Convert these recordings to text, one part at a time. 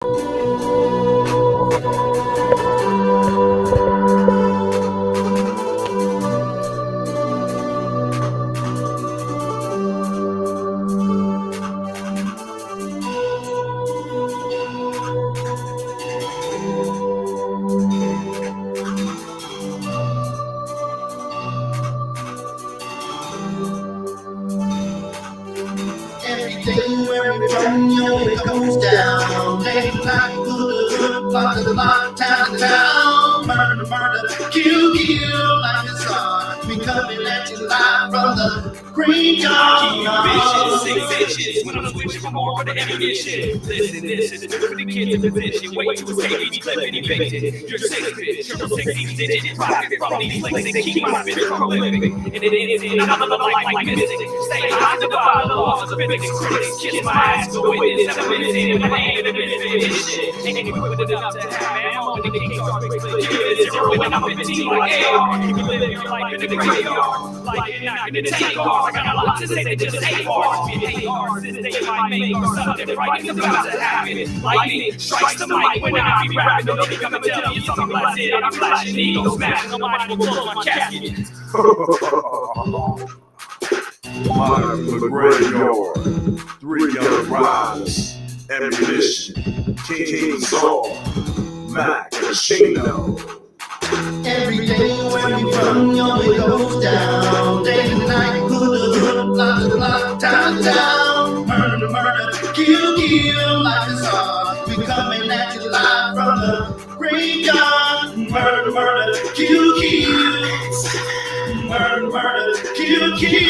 Everything where we from, it goes down. They like good, block the block, town to town. Murder, murder, kill, kill, like it's hard. We coming at you live from the green yard. Bitches, sick bitches, when I'm switching from more for the ammunition. Listen, this is for the kids in position. Wait to escape each clip and evicted. You're 6 bitch, you're 16-digit profit from these flicks that keep my spit from living. And it is another life like missing. Stay high to defy the laws of physics. Critics kiss my ass, go witness 7 minutes in, but I ain't in a minute for this shit. Ain't equipped enough to have ammo, and the king starts to legit. Zero when I'm 15 like AR. You can live your life in the graveyard. Like you're not gonna take off. I got a lot to say, they just hate bars. We hate bars, this they might make or something right is about to happen. Lightning strikes the mic when I be rapping. Nobody come and tell me something blasted. I'm flashing needles, smashing. Nobody will close my casket. Modern the graveyard, 3 young riders, ammunition, King Saul, Mac, Chino. Everything where we from, it goes down. Day and night, hood, block to block, town to town. Murder, murder, kill, kill, like it's hard. We coming at you live from the graveyard. Murder, murder, kill, kill. Murder, murder, kill, kill.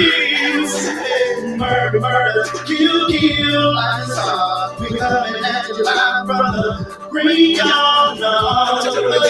Murder, murder, kill, kill, like it's hard. We coming at you live from the graveyard.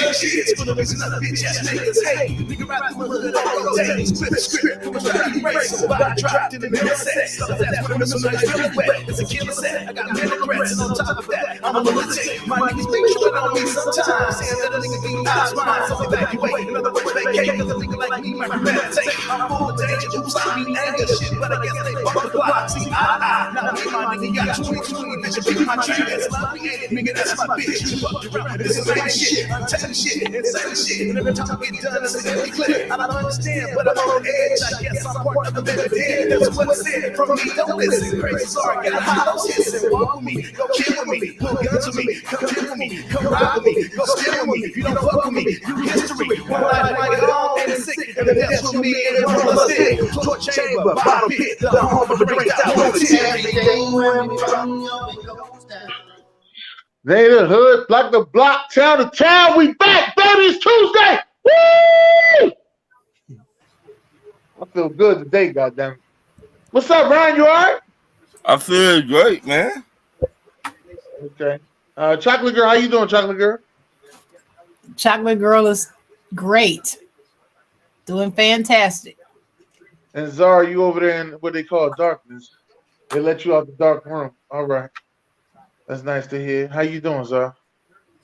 Shit, for the reason that bitch ass niggas hate. Nigga rap the hood all day. Script, from a track race. Somebody dropped in the middle set. So that's when it's so nice, really wet. It's a killer set. I got many threats, and on top of that, I'm a lunatic. My niggas be tripping on me sometimes. Saying that a nigga be Iceman, so evacuate. In other words, vacate. Cause a nigga like me might premeditate. I'm full of danger. Oops, I mean anger shit. But I guess they bump the block. See, I. Now me, my nigga got 2020. Bitch, you be my tree. That's my nigga, that's my bitch. You fucked around. This is lame shit. I'm telling shit. Insane shit, and every time I get done, it's a empty clip. I don't understand, but I'm on the edge. I guess I'm part of the better dead. That's what it said from me. Don't listen. Crazy, sorry, got hollows hissing. Walk with me, go kill with me, put guns with me, come kill with me, come ride with me, go steal with me. If you don't fuck with me, you history. One life like all and sick, and that's for me. And it's from a stick, torch chamber, bottom pit, the home of the break that lunatic. Everything where we from, it goes down. They the hood, like the block, town to town. We back, baby. It's Tuesday. Woo! I feel good today, goddamn. What's up, Ryan? You all right? I feel great, man. Okay. Chocolate Girl, how you doing, Chocolate Girl? Chocolate Girl is great. Doing fantastic. And Zara, you over there in what they call darkness. They let you out the dark room. All right. That's nice to hear. How you doing, Zara?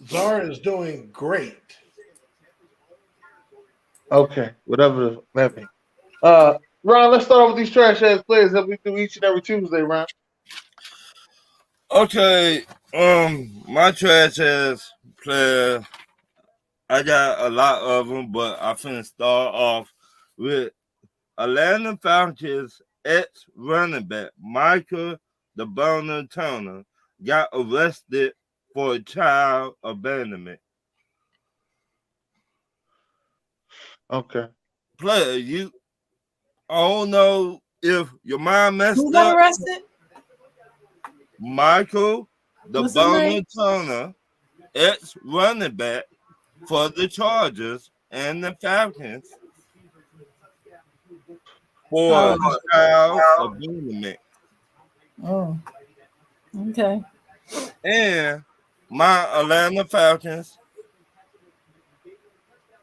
Zara is doing great. Okay, whatever that means. Ron, let's start off with these trash ass players that we do each and every Tuesday, Ron. Okay, my trash ass player, I got a lot of them, but I finna start off with Atlanta Falcons ex-running back Michael the Boner Turner got arrested for child abandonment. Okay. Player, I don't know if your mind messed Who got arrested? Michael the Boner Turner, ex-running back for the Chargers and the Falcons for child abandonment. Oh, okay. And my Atlanta Falcons,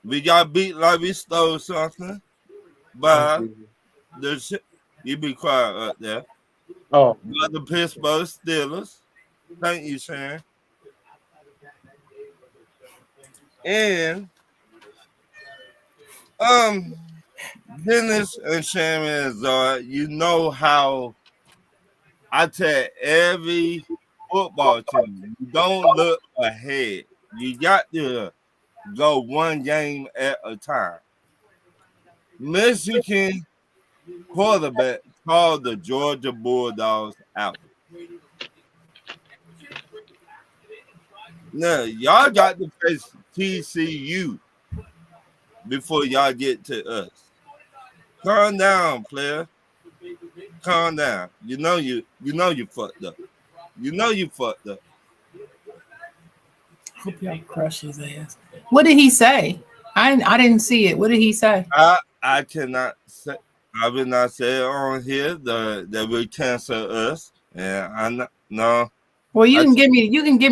we got beat like we stole something by you be quiet up there. Oh, by the Pittsburgh Steelers. Thank you, Sharon. And Dennis and Sharon and Zara, you know how I tell every football team. You don't look ahead. You got to go one game at a time. Michigan quarterback called the Georgia Bulldogs out. Now, y'all got to face TCU before y'all get to us. Calm down, player. Calm down. You know you fucked up. You know you fucked up. Hope y'all crush his ass. What did he say? I didn't see it. What did he say? I cannot say. I will not say it on here that will cancel us. And I not, no. Well, you can give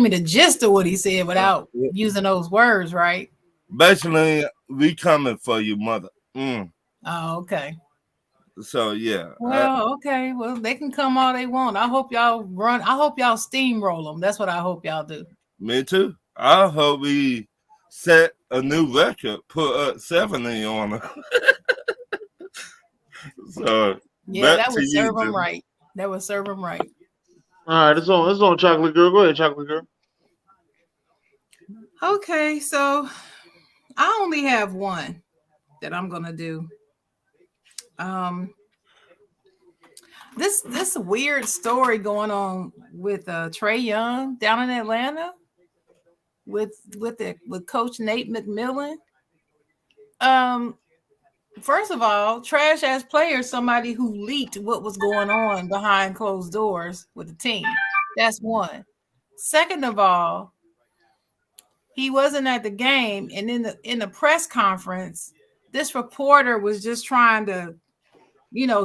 me the gist of what he said without using those words, right? Basically, we coming for you, mother. Oh, okay. So yeah. Well, okay. Well, they can come all they want. I hope y'all run. I hope y'all steamroll them. That's what I hope y'all do. Me too. I hope we set a new record, put up 70 on her. So yeah, that would serve them right. That would serve them right. All right, it's on Chocolate Girl. Go ahead, Chocolate Girl. Okay, so I only have one that I'm gonna do. This weird story going on with Trey Young down in Atlanta with Coach Nate McMillan. First of all, trash ass player, somebody who leaked what was going on behind closed doors with the team. That's one. Second of all, he wasn't at the game, and in the press conference, this reporter was just trying to,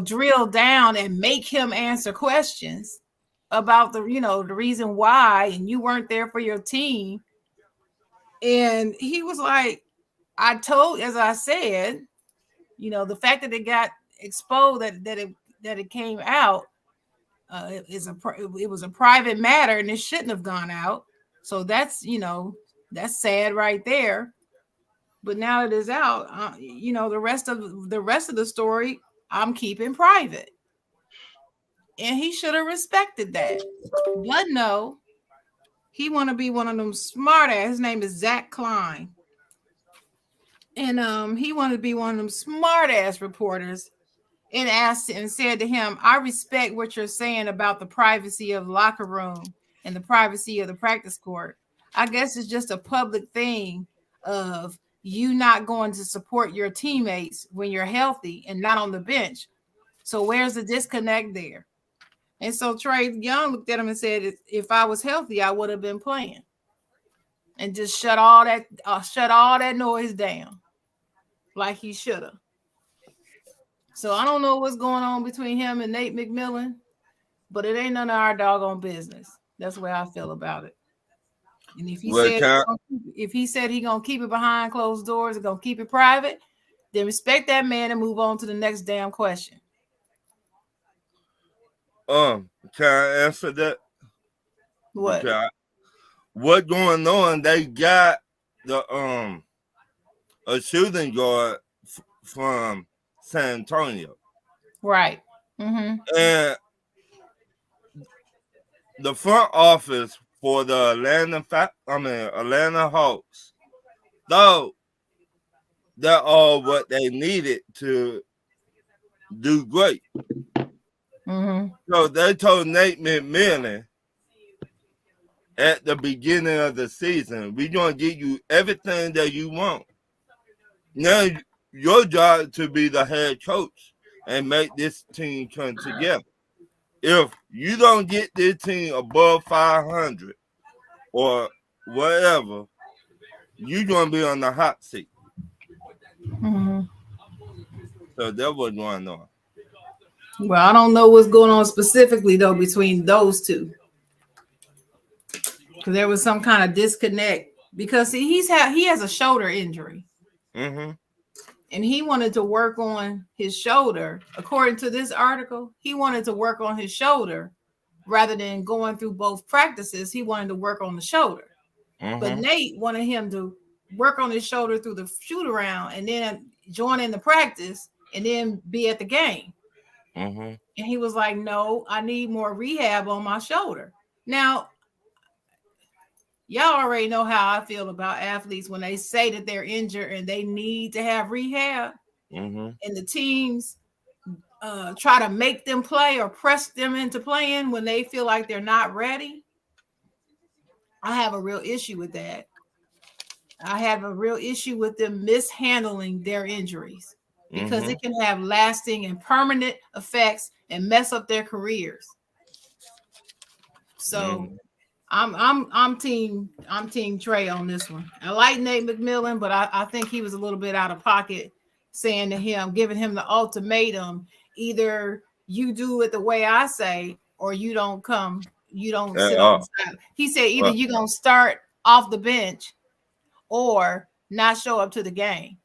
drill down and make him answer questions about the reason why, and you weren't there for your team. And he was like, as I said, the fact that it got exposed, that it came out, it was a private matter, and it shouldn't have gone out. So that's sad right there. But now it is out. The rest of the story, I'm keeping private, and he should have respected that. But no, he want to be one of them smart ass. His name is Zach Klein, and he wanted to be one of them smart ass reporters, and said to him, "I respect what you're saying about the privacy of the locker room and the privacy of the practice court. I guess it's just a public thing of you not going to support your teammates when you're healthy and not on the bench. So where's the disconnect there?" And so Trey Young looked at him and said, "If I was healthy, I would have been playing," and just shut all that noise down like he should have. So I don't know what's going on between him and Nate McMillan, but it ain't none of our doggone business. That's the way I feel about it. And if he said he gonna keep it behind closed doors and gonna keep it private, then respect that man and move on to the next damn question. Can I answer that? What? What going on? They got the a shooting guard from San Antonio, right? Mm-hmm. And the front office for the Atlanta Hawks, though they're all what they needed to do great. Mm-hmm. So they told Nate McMillan at the beginning of the season, we're going to give you everything that you want. Now your job to be the head coach and make this team come together. If you don't get this team above 500 or whatever, you're going to be on the hot seat. Mm-hmm. So that was going on. Well, I don't know what's going on specifically, though, between those two. Because there was some kind of disconnect. Because he has a shoulder injury. Mm-hmm. And he wanted to work on his shoulder. According to this article, he wanted to work on his shoulder rather than going through both practices. He wanted to work on the shoulder. Mm-hmm. But Nate wanted him to work on his shoulder through the shoot around and then join in the practice and then be at the game. Mm-hmm. And he was like, "No, I need more rehab on my shoulder." Now, Y'all already know how I feel about athletes when they say that they're injured and they need to have rehab, and the teams try to make them play or press them into playing when they feel like they're not ready. I have a real issue with that. I have a real issue with them mishandling their injuries because it can have lasting and permanent effects and mess up their careers. So I'm team Trey on this one. I like Nate McMillan, but I think he was a little bit out of pocket saying to him, giving him the ultimatum, either you do it the way I say or you don't come, you don't sit on the side. He said either you're gonna start off the bench or not show up to the game.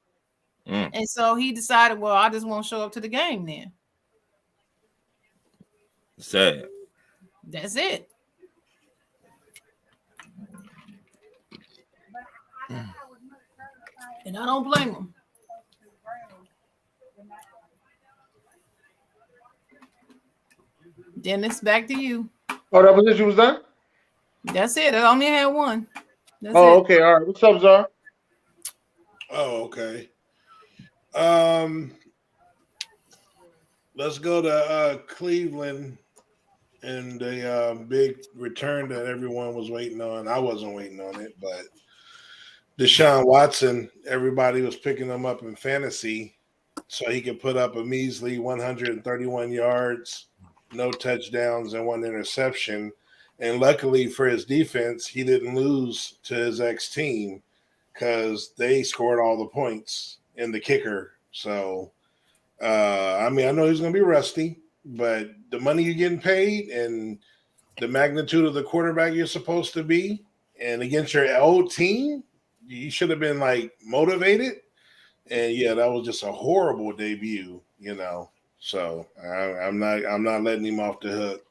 And so he decided, well, I just won't show up to the game then. Sad. That's it. And I don't blame him. Dennis, back to you. Oh, that position was done? That's it. I only had one. That's Oh, it. okay. All right. What's up, Zar? Oh, okay. Let's go to Cleveland and the big return that everyone was waiting on. I wasn't waiting on it, but Deshaun Watson, everybody was picking him up in fantasy so he could put up a measly 131 yards, no touchdowns, and 1 interception. And luckily for his defense, he didn't lose to his ex-team because they scored all the points in the kicker. So, I mean, I know he's going to be rusty, but the money you're getting paid and the magnitude of the quarterback you're supposed to be, and against your old team, you should have been like motivated. And yeah, that was just a horrible debut, you know. So I'm not letting him off the hook.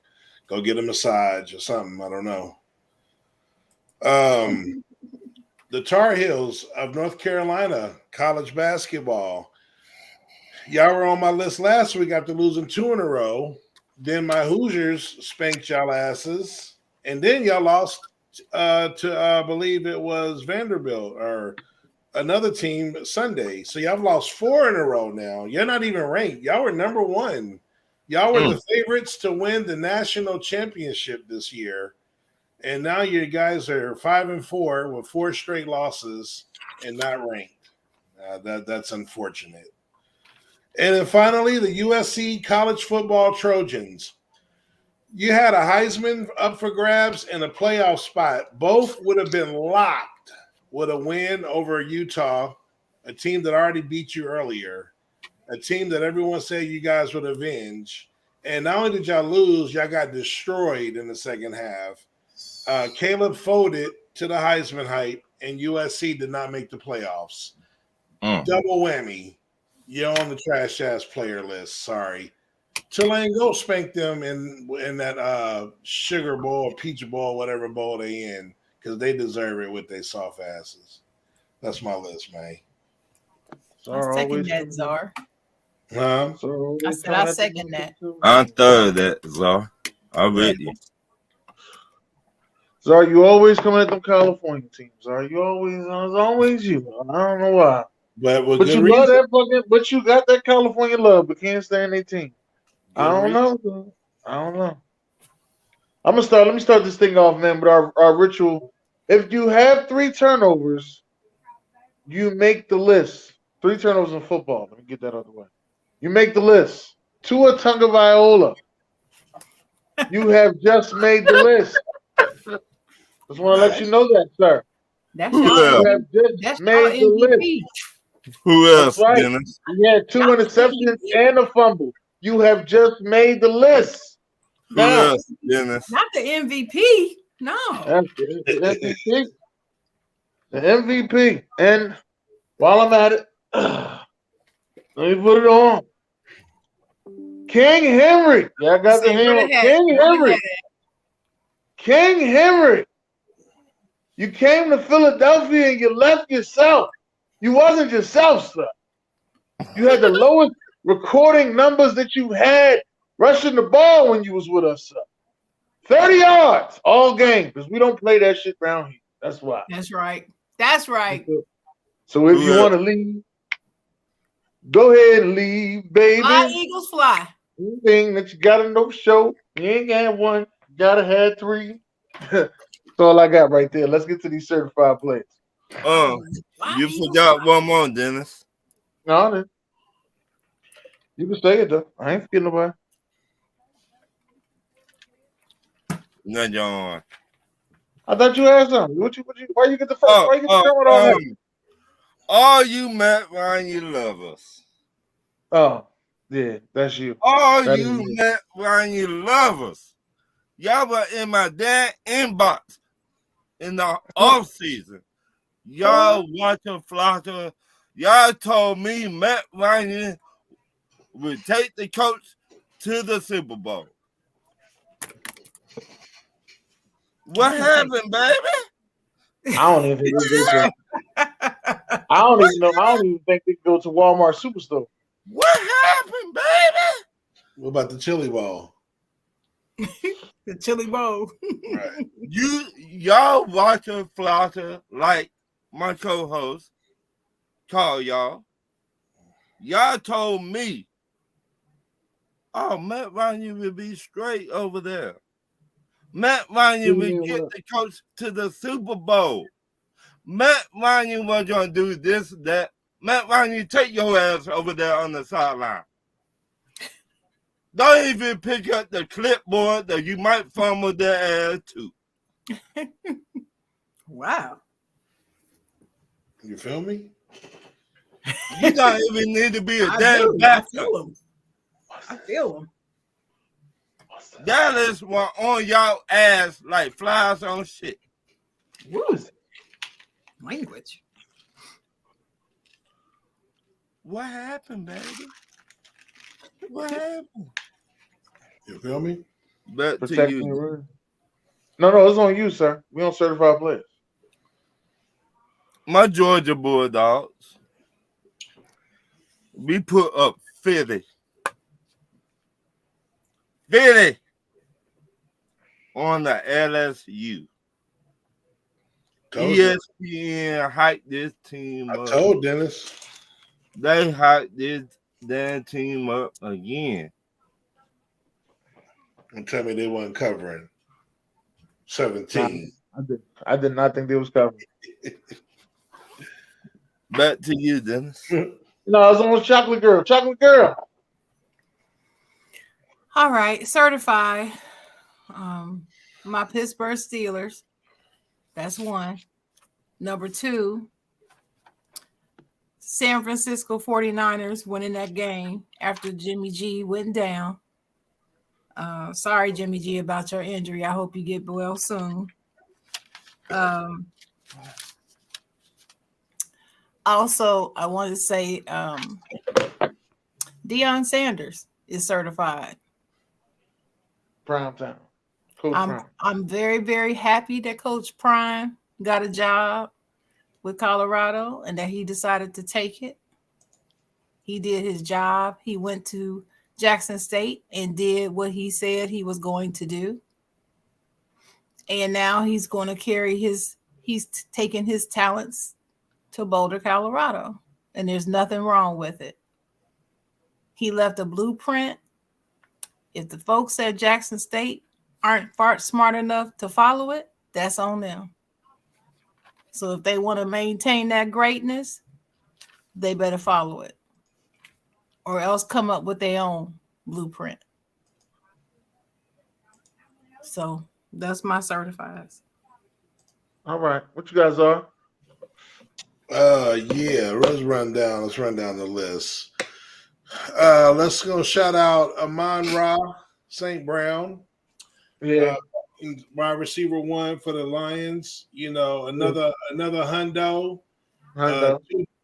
Go get a massage or something. I don't know. The Tar Heels of North Carolina, college basketball. Y'all were on my list last week after losing 2 in a row. Then my Hoosiers spanked y'all asses. And then y'all lost to I believe it was Vanderbilt or another team Sunday. So y'all have lost 4 in a row now. You're not even ranked. Y'all were number 1. Y'all were the favorites to win the national championship this year. And now you guys are 5-4 with 4 straight losses and not ranked. That's unfortunate. And then finally, the USC college football Trojans. You had a Heisman up for grabs and a playoff spot. Both would have been locked with a win over Utah, a team that already beat you earlier, a team that everyone said you guys would avenge. And not only did y'all lose, y'all got destroyed in the second half. Caleb folded to the Heisman hype, and USC did not make the playoffs. Double whammy. You're on the trash-ass player list. Sorry. Tulane, go spank them in that Sugar Bowl, Peach Bowl, whatever bowl they in, because they deserve it with their soft asses. That's my list, man. I second that, Czar. Huh? I said I second that. I'm third that, Czar. I'm with you. Czar, you always coming at them California teams. Czar, you always, it's always you. I don't know why. But you love that fucking, but you got that California love, but can't stand their team. I don't know. I don't know. Let me start this thing off, man, with our ritual. If you have 3 turnovers, you make the list. 3 turnovers in football. Let me get that out of the way. You make the list. Tua Tagovailoa. You have just made the list. Just want to let you know that, sir. You have just made the list. Who else, right. Dennis? He had 2 interceptions and a fumble. You have just made the list. Who else, Dennis? Not the MVP. No. That's the MVP. The MVP. And while I'm at it, let me put it on. King Henry. Yeah, I got the name. King Henry. King Henry. You came to Philadelphia and you left yourself. You wasn't yourself, sir. You had the lowest recording numbers that you had rushing the ball when you was with us, sir. 30 yards all game, because we don't play that shit around here. That's why. That's right. That's right. So if you want to leave, go ahead and leave, baby. Fly, Eagles, fly. Anything that you gotta know, show. You ain't got one, you gotta have three. That's all I got right there. Let's get to these certified players. You forgot one more, Dennis. No, you can say it though. I ain't forgetting nobody. No, John. I thought you had something. Why you get the first? Why you get the first one on all you Matt Ryan lovers. Oh, yeah, that's you. All you Matt Ryan lovers. Y'all were in my dad inbox in the offseason. Y'all watching Flocka. Y'all told me Matt Ryan would take the coach to the Super Bowl. What happened, baby? I don't even think they go to. I don't even know. I don't even think they go to Walmart Superstore. What happened, baby? What about the chili bowl? The chili bowl. Right. Y'all watching Flocka like my co-host call y'all. Y'all told me, oh, Matt Ryan will be straight over there. Matt Ryan will get the coach to the Super Bowl. Matt Ryan was going to do this, that. Matt Ryan, take your ass over there on the sideline. Don't even pick up the clipboard that you might fumble their ass too. Wow. You feel me? You don't even need to be a damn backup. I feel him. Dallas were on y'all ass like flies on shit. What is it? Language. What happened, baby? What happened? You feel me? Back to you. No, it's on you, sir. We don't certify players. My Georgia Bulldogs, we put up 50 on the LSU. ESPN hyped this team up. I told Dennis. They hyped this damn team up again. And tell me they weren't covering 17. I did not think they was covering. Back to you, Dennis. No, it's on Chocolate Girl. Chocolate Girl. All right, certified. My Pittsburgh Steelers. That's one. Number two, San Francisco 49ers winning that game after Jimmy G went down. Sorry, Jimmy G, about your injury. I hope you get well soon. Also, I want to say Deion Sanders is certified. Prime time. Coach Prime. I'm very, very happy that Coach Prime got a job with Colorado and that he decided to take it. He did his job. He went to Jackson State and did what he said he was going to do. And now he's going to carry he's taking his talents to Boulder, Colorado. And there's nothing wrong with it. He left a blueprint. If the folks at Jackson State aren't smart enough to follow it, that's on them. So if they want to maintain that greatness, they better follow it. Or else come up with their own blueprint. So that's my certifieds. All right. What you guys are? Yeah, let's run down the list. Let's go shout out Amon-Ra St. Brown. Yeah. Wide receiver 1 for the Lions. You know, another hundo.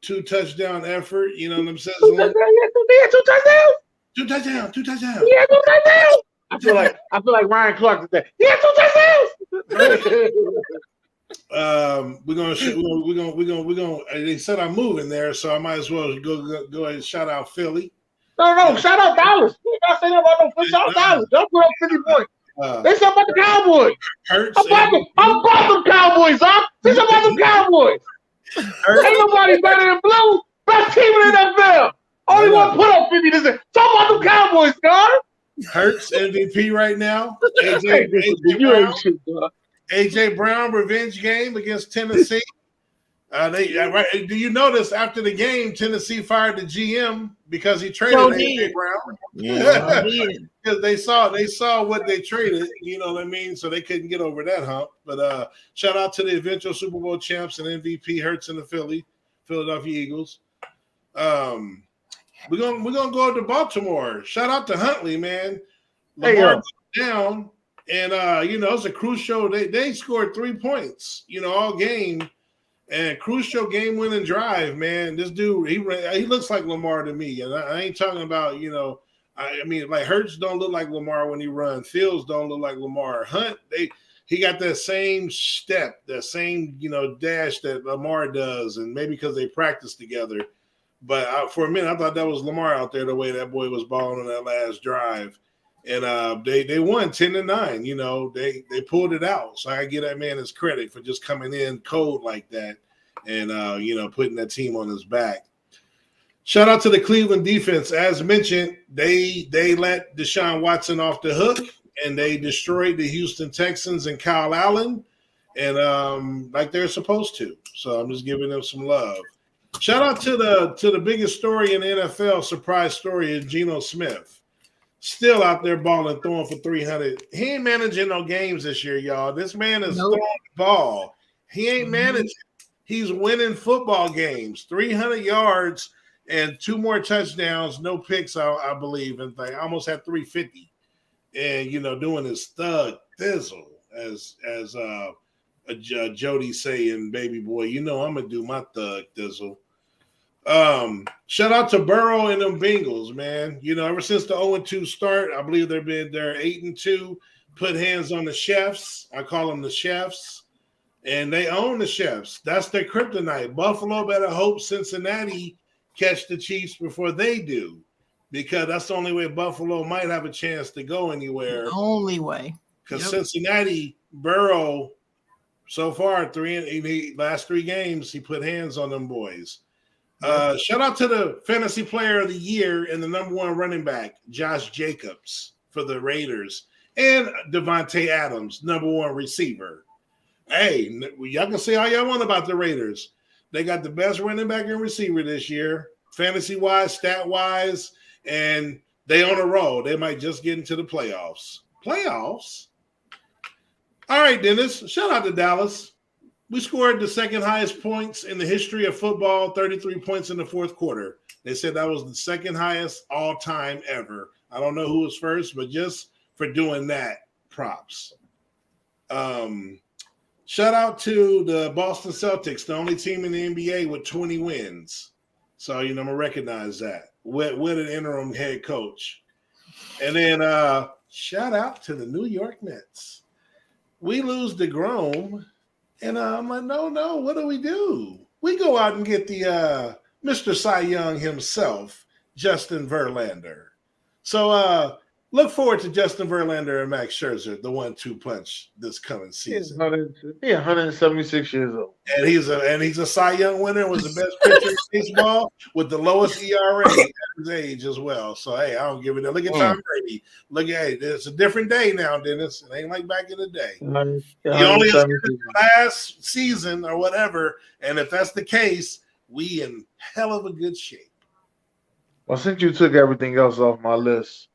Two touchdown effort. You know what I'm saying? Two touchdowns. Two touchdowns. Yeah, 2 touchdowns. I feel like Ryan Clark today. Yeah, 2 touchdowns. We're gonna. They said I'm moving there, so I might as well go ahead and shout out Philly. No, shout out Dallas. You gotta say that about no. Shout out Dallas. Don't put up 50 points. They talking about the Cowboys. Hurts. I'm about them Cowboys, huh? They talking about them Cowboys. Ain't nobody better than Blue. Best team in the NFL. Only one put up 50 this year. Talk about them Cowboys, God. Hurts MVP right now. AJ Brown revenge game against Tennessee. Do you notice after the game, Tennessee fired the GM because he traded AJ Brown? Yeah. Because they saw what they traded, you know what I mean? So they couldn't get over that hump. But shout out to the eventual Super Bowl champs and MVP Hurts and the Philadelphia Eagles. We're gonna go to Baltimore. Shout out to Huntley, man. Lamar down, and it's a crucial. They scored 3 points, all game, and crucial game-winning drive, man. This dude, he looks like Lamar to me, and I ain't talking about, I mean, like Hurts don't look like Lamar when he runs. Fields don't look like Lamar. Hunt, he got that same step, that same dash that Lamar does, and maybe because they practice together. But for a minute, I thought that was Lamar out there, the way that boy was balling on that last drive. And they won 10-9. They pulled it out. So I give that man his credit for just coming in cold like that and, putting that team on his back. Shout out to the Cleveland defense. As mentioned, they let Deshaun Watson off the hook, and they destroyed the Houston Texans and Kyle Allen, and like they're supposed to. So I'm just giving them some love. Shout out to the biggest story in the NFL, surprise story, is Geno Smith. Still out there balling, throwing for 300. He ain't managing no games this year, y'all. This man is throwing the ball. He ain't managing. He's winning football games. 300 yards and 2 more touchdowns, no picks, I believe. And I almost had 350. And, doing his thug thizzle, as Jody saying, baby boy, I'm going to do my thug thizzle. Shout out to Burrow and them Bengals, man. Ever since the 0-2 start, I believe they're 8-2. Put hands on the chefs. I call them the chefs, and they own the chefs. That's their kryptonite. Buffalo better hope Cincinnati catch the Chiefs before they do, because that's the only way Buffalo might have a chance to go anywhere. The only way. Because Cincinnati, Burrow, so far last 3 games, he put hands on them boys. Shout out to the fantasy player of the year and the number 1 running back, Josh Jacobs, for the Raiders, and Devontae Adams, number 1 receiver. Hey, y'all can say all y'all want about the Raiders. They got the best running back and receiver this year, fantasy-wise, stat-wise, and they on a roll. They might just get into the playoffs. Playoffs? All right, Dennis, shout out to Dallas. We scored the second highest points in the history of football, 33 points in the fourth quarter. They said that was the second highest all-time ever. I don't know who was first, but just for doing that, props. Shout out to the Boston Celtics, the only team in the NBA with 20 wins. So, I'm going to recognize that with an interim head coach. And then shout out to the New York Mets. We lose DeGrom. And I'm like, no, what do? We go out and get the Mr. Cy Young himself, Justin Verlander. So look forward to Justin Verlander and Max Scherzer, the 1-2 punch this coming season. He's 176 years old. And he's a Cy Young winner, was the best pitcher in baseball with the lowest ERA at his age as well. So, hey, I don't give it a look at Tom Brady. Look at it's a different day now, Dennis. It ain't like back in the day. He only has last season or whatever. And if that's the case, we in hell of a good shape. Well, since you took everything else off my list,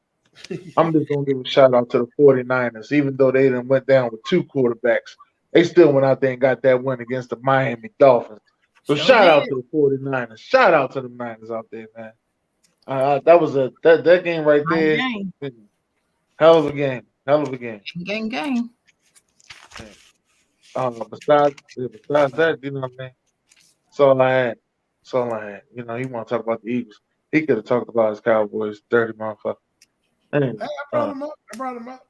I'm just going to give a shout out to the 49ers. Even though they done went down with 2 quarterbacks, they still went out there and got that win against the Miami Dolphins. So shout out to the 49ers. Shout out to the Niners out there, man. That was that game right there. Hell of a game. Game. Besides that, you know what I mean? That's all I had. You want to talk about the Eagles. He could have talked about his Cowboys, dirty motherfucker. Anyway, I brought him up.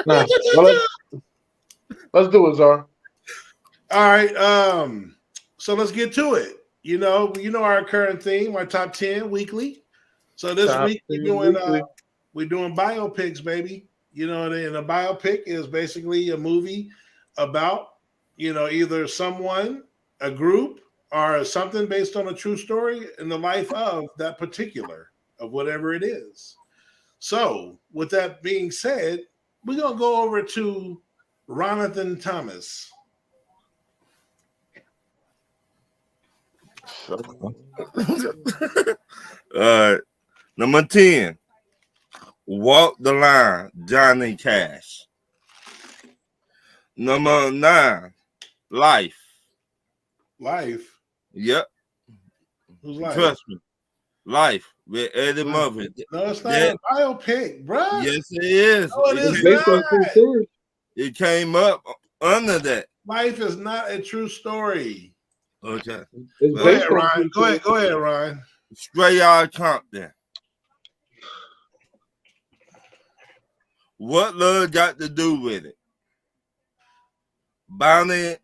Nah, let's do it, Zara. All right. So let's get to it. You know our current theme, our top 10 weekly. So this week we're doing We're doing biopics, baby. You know, and a biopic is basically a movie about, either someone, a group, or something based on a true story in the life of that particular, of whatever it is. So, with that being said, we're going to go over to Ronathan Thomas. Number 10, Walk the Line, Johnny Cash. Number 9, Life. Life? Yep. Who's Life? Trust me. Life with Eddie Murphy. No, it's not a biopic, bro. Yes, it is. No, it is not. It came up under that. Life is not a true story. Okay. Go ahead, Ryan. Go ahead, Ryan. Straight out Compton. What love got to do with it? Bonnie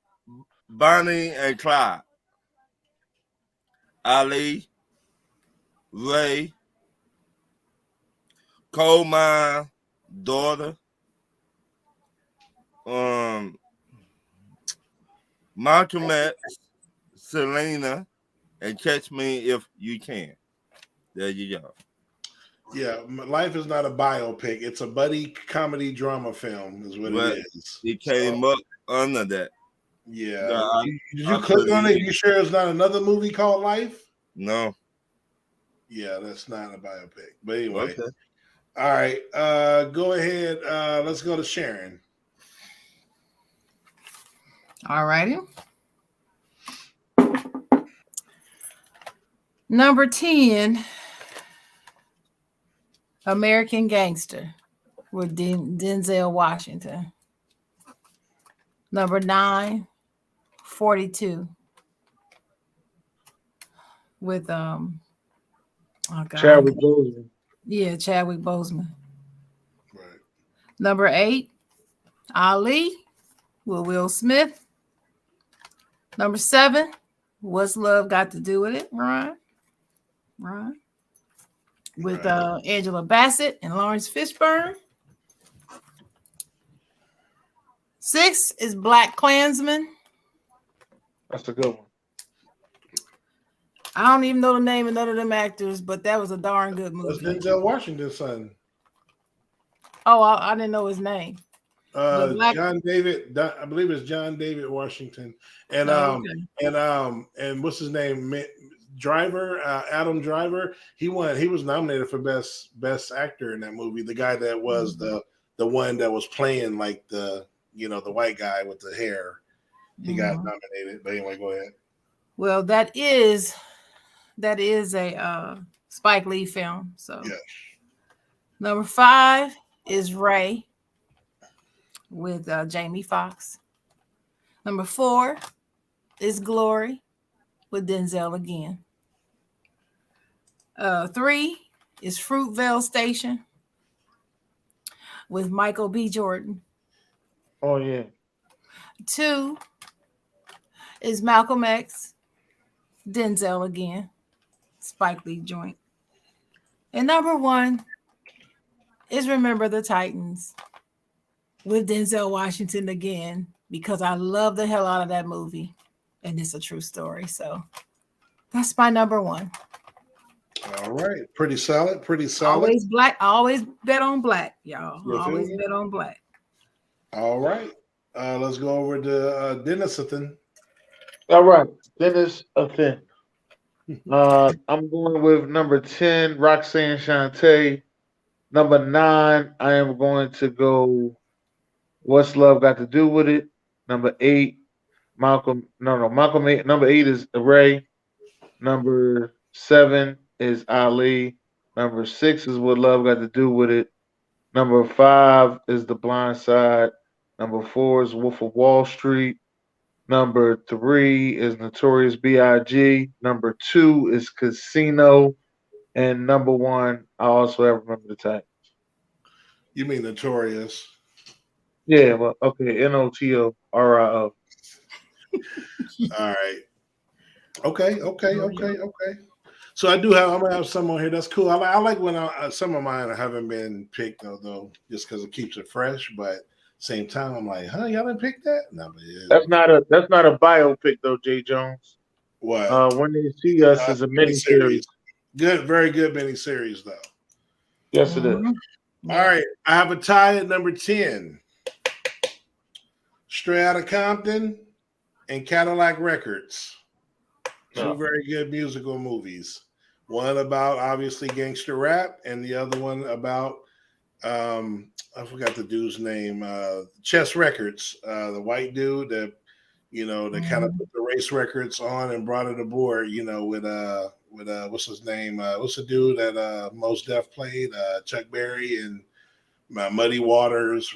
and Clyde. Ali, Ray, Coal Mine, daughter, Malcolm X, Selena, and Catch Me If You Can. There you go. Yeah, Life is not a biopic. It's a buddy comedy drama film, is what it is. It came up under that. Yeah. Did you click on it? You sure it's not another movie called Life? No. Yeah, that's not a biopic. But anyway. Okay. All right. Go ahead. Let's go to Sharon. All righty. Number 10, American Gangster with Denzel Washington. Number 9, 42 with Chadwick Boseman. Yeah, Chadwick Boseman. Right. Number 8, Ali with Will Smith. Number 7, What's Love Got to Do with It, Ryan? With Angela Bassett and Lawrence Fishburne. 6 is Black Klansman. That's a good one. I don't even know the name of none of them actors, but that was a darn good movie. That's Denzel Washington's son. Oh, I didn't know his name. John David, I believe it's John David Washington, and and what's his name? Driver, Adam Driver. He was nominated for best actor in that movie. The guy that was the one that was playing like the white guy with the hair. He got nominated. But anyway, go ahead. Well, that is a Spike Lee film. So yes. Number 5 is Ray with Jamie Foxx. Number 4 is Glory with Denzel again. 3 is Fruitvale Station with Michael B. Jordan. Oh, yeah. 2 is Malcolm X, Denzel again, Spike Lee joint. And number 1 is Remember the Titans with Denzel Washington again, because I love the hell out of that movie. And it's a true story. So that's my number 1. All right. Pretty solid. Always black. I always bet on black, y'all. Always bet on black. All right. Let's go over to Dennisathan. All right. Dennis Athen. I'm going with number 10, Roxanne Shante. Number 9, I am going to go What's Love Got to Do with It. Number 8, Malcolm 8. Number 8 is Ray. Number 7 is Ali. Number 6 is What Love Got to Do with It. Number 5 is The Blind Side. Number 4 is Wolf of Wall Street. Number 3 is Notorious B.I.G. Number 2 is Casino. And number 1, I also have Remember the Titans. You mean Notorious? Yeah, well, okay, Notorio. All right. Okay. So I'm gonna have some on here. That's cool. I like when some of mine haven't been picked though, just because it keeps it fresh. But same time, I'm like, huh, y'all didn't pick that? No, but That's not a biopic though, Jay Jones. what? When They See Us is a miniseries. Good, very good miniseries though. Yes, it is. All right, I have a tie at number 10. Straight Outta Compton and Cadillac Records. Two very good musical movies. One about obviously gangster rap, and the other one about I forgot the dude's name. Chess Records, the white dude that that kind of put the race records on and brought it aboard. With what's his name? What's the dude that Mos Def played? Chuck Berry and Muddy Waters.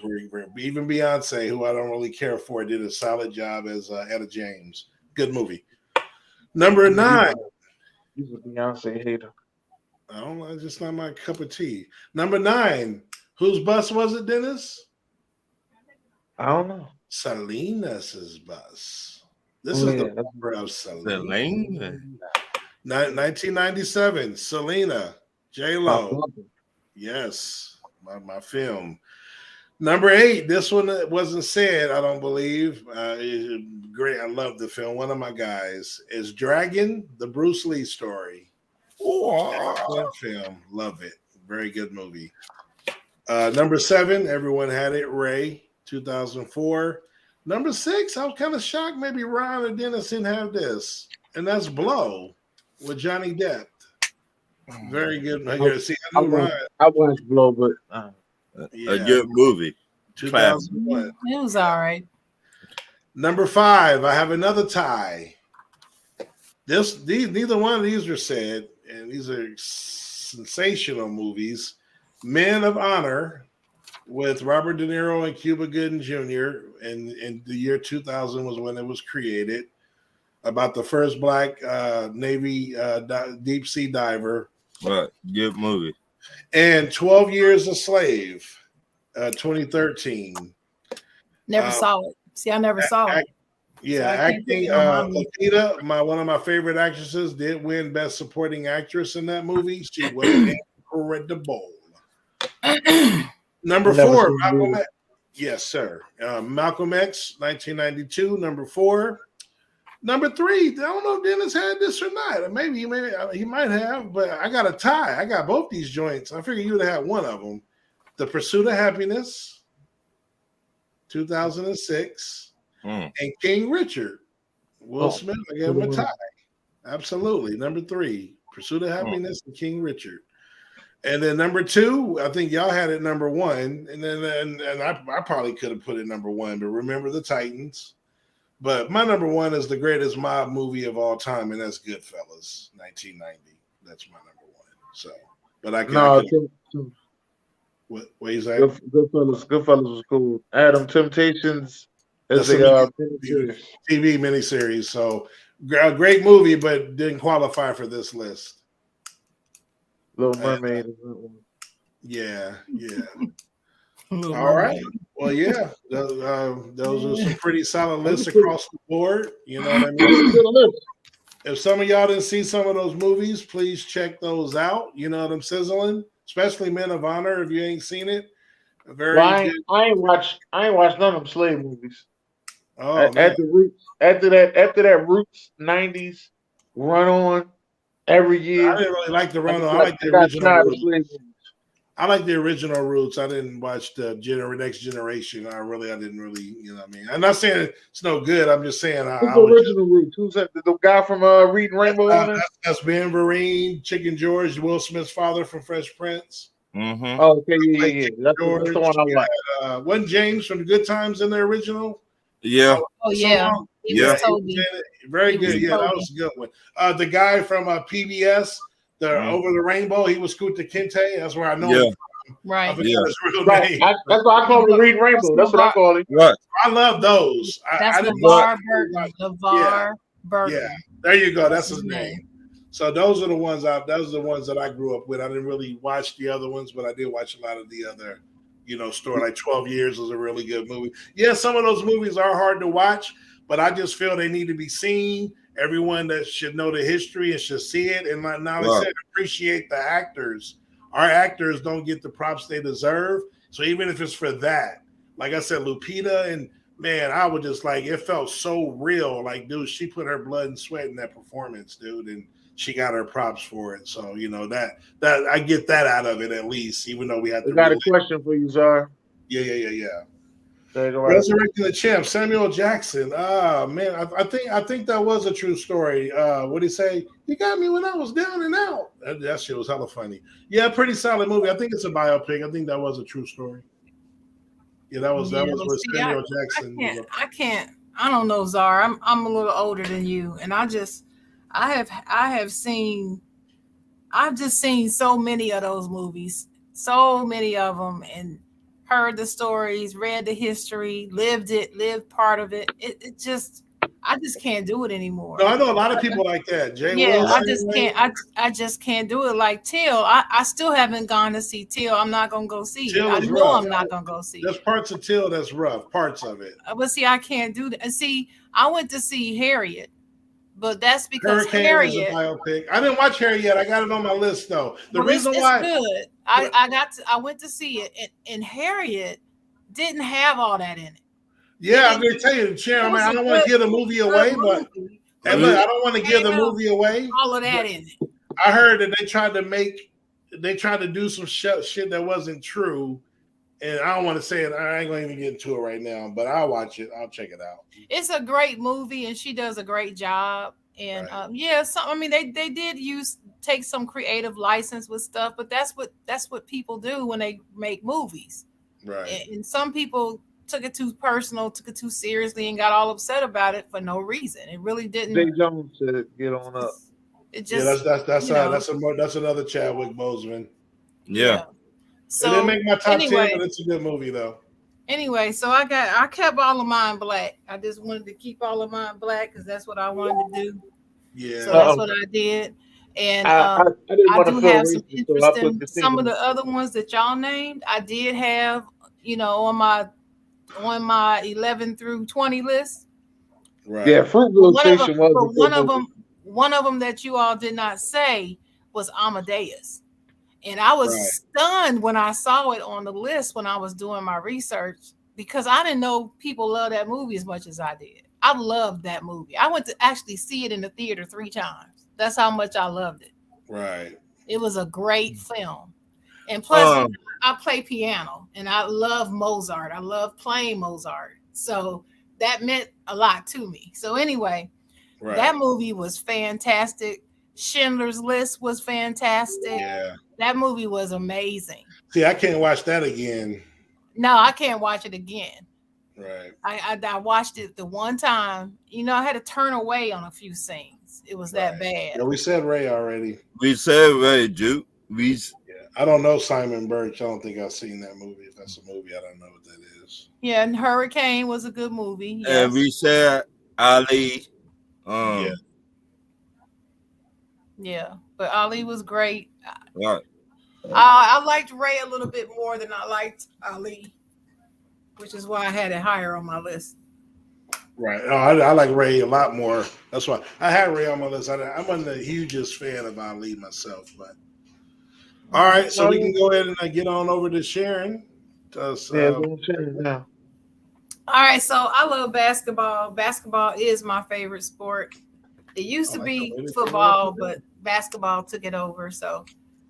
Even Beyonce, who I don't really care for, did a solid job as Etta James. Good movie. Number 9. He's a Beyonce hater. I don't know, it's just not my cup of tea. Number 9. Whose bus was it, Dennis? I don't know. Selena's bus. This is the number of Selena. 1997. Selena. J-Lo. Yes. My film. Number 8, this one wasn't said, I don't believe. Great, I love the film. One of my guys is Dragon, the Bruce Lee story. Excellent film. Love it. Very good movie. Number 7, everyone had it. Ray, 2004. Number 6, I was kind of shocked maybe Ryan or Dennis didn't have this, and that's Blow with Johnny Depp. Very good. I watched Blow, but a good movie. 2001. It was all right. Number 5, I have another tie. Neither one of these were said, and these are sensational movies. Men of Honor with Robert De Niro and Cuba Gooding Jr. in the year 2000 was when it was created. About the first black Navy deep sea diver. Right, good movie. And 12 Years a Slave, 2013. Never saw it. See, I never saw it. Yeah, So acting. Lupita, one of my favorite actresses, did win Best Supporting Actress in that movie. She was incredible. Number 4, Malcolm X. Yes, sir. Malcolm X, 1992. Number 4. Number 3, I don't know if Dennis had this or not. Maybe he might have, but I got a tie. I got both these joints. I figured you would have had one of them. The Pursuit of Happiness, 2006, and King Richard. Will Smith, I gave him a tie. Absolutely. Number 3, Pursuit of Happiness and King Richard. And then number 2, I think y'all had it number 1, and then I probably could have put it number 1, but Remember the Titans. But my number 1 is the greatest mob movie of all time, and that's Goodfellas, 1990. That's my number 1. So, but I can. What you say? Goodfellas was cool. I had them Temptations as a TV miniseries. So, a great movie, but didn't qualify for this list. Little Mermaid. Yeah. All right. Well, yeah, those are some pretty solid lists across the board. You know what I mean? If some of y'all didn't see some of those movies, please check those out. You know what I'm sizzling? Especially Men of Honor, if you ain't seen it. I ain't watched none of them slave movies. Oh, after that Roots 90s run on every year. I didn't really like the run on. I like the original Roots. I like the original Roots. I didn't watch the Next Generation. I didn't really, you know what I mean? I'm not saying it's no good. I'm just saying Who's the original Roots? Who's that? The guy from Reading Rainbow on it? That's Ben Vereen, Chicken George, Will Smith's father from Fresh Prince. Mm-hmm. Oh, okay, yeah. That's the one I like. Wasn't James from the Good Times in the original? Yeah. Oh, yeah. Yeah. Very good. Yeah, that was a good one. The guy from PBS, Over the Rainbow, he was Kunta Kinte. That's where I know him from. Right. I forgot his real name. That's why I call him Reading Rainbow. That's what I call him. Right. I love those. That's LeVar Burton. LeVar Burton. Yeah, there you go. That's his name. So those are the ones that I grew up with. I didn't really watch the other ones, but I did watch a lot of the other, story. Like 12 Years was a really good movie. Yeah, some of those movies are hard to watch, but I just feel they need to be seen. everyone that should know the history and should see it. And like Nolly Right. said, appreciate the actors. Our actors don't get the props they deserve. So even if it's for that, like I said, Lupita, and man, I would just like, it felt so real. Like, dude, she put her blood and sweat in that performance, dude, and she got her props for it. So, you know, that I get that out of it at least, even though we had to. I got a question for you, Czar. Yeah. There you go, right. Resurrecting the Champ, Samuel Jackson. Ah, man, I think that was a true story. What'd he say? You got me when I was down and out. That shit was hella funny. Yeah, pretty solid movie. I think it's a biopic. I think that was a true story. Yeah, that was where Samuel Jackson. I don't know, Czar. I'm a little older than you, and I've just seen so many of those movies, so many of them, and heard the stories, read the history, lived part of it. I just can't do it anymore. No, I know a lot of people like that. Jay Will, I just can't do it. Like Till, I still haven't gone to see Till. I'm not gonna go see it. I know I'm not gonna go see it. There's parts of Till that's rough, parts of it. But see, I can't do that. And see, I went to see Harriet, but that's because Hurricane Harriet is a biopic. I didn't watch Harriet yet. I got it on my list though. The reason it's why good. I went to see it, and Harriet didn't have all that in it. Yeah, I'm going to tell you, Sharon, I don't want to give the movie away, but I don't want to give the movie away. All of that in it. I heard that they tried to do some shit that wasn't true, and I don't want to say it. I ain't going to even get into it right now, but I'll watch it. I'll check it out. It's a great movie, and she does a great job. And they did take some creative license with stuff, but that's what people do when they make movies. Right. And some people took it too personal, took it too seriously, and got all upset about it for no reason. It really didn't. Jay Jones said, "Get on up." It just that's another Chadwick Boseman. Yeah. So it didn't make my top 10, but it's a good movie though. Anyway, so I kept all of mine black. I just wanted to keep all of mine black because that's what I wanted to do. Yeah. So that's what I did. And I do have some interesting. Some of the other ones that y'all named, I did have, on my 11 through 20 list. Right. Yeah, Fruitvale Station was one of them that you all did not say was Amadeus. And I was stunned when I saw it on the list when I was doing my research, because I didn't know people love that movie as much as I did. I loved that movie. I went to actually see it in the theater 3 times. That's how much I loved it. Right. It was a great film. And plus, I play piano and I love Mozart. I love playing Mozart. So that meant a lot to me. So anyway, that movie was fantastic. Schindler's List was fantastic. Yeah. That movie was amazing. See, I can't watch that again. No, I can't watch it again. Right. I watched it the one time. I had to turn away on a few scenes. It was that bad. Yeah, we said Ray already. We said Ray, Duke. I don't know Simon Birch. I don't think I've seen that movie. If that's a movie, I don't know what that is. Yeah, and Hurricane was a good movie. Yes. And we said Ali. Yeah, but Ali was great. Right. I liked Ray a little bit more than I liked Ali, which is why I had it higher on my list. Right. Oh, I like Ray a lot more. That's why I had Ray on my list. I wasn't the hugest fan of Ali myself, but all right. So we can go ahead and get on over to Sharon. Now. All right. So I love basketball. Basketball is my favorite sport. It used to be football, but basketball took it over. So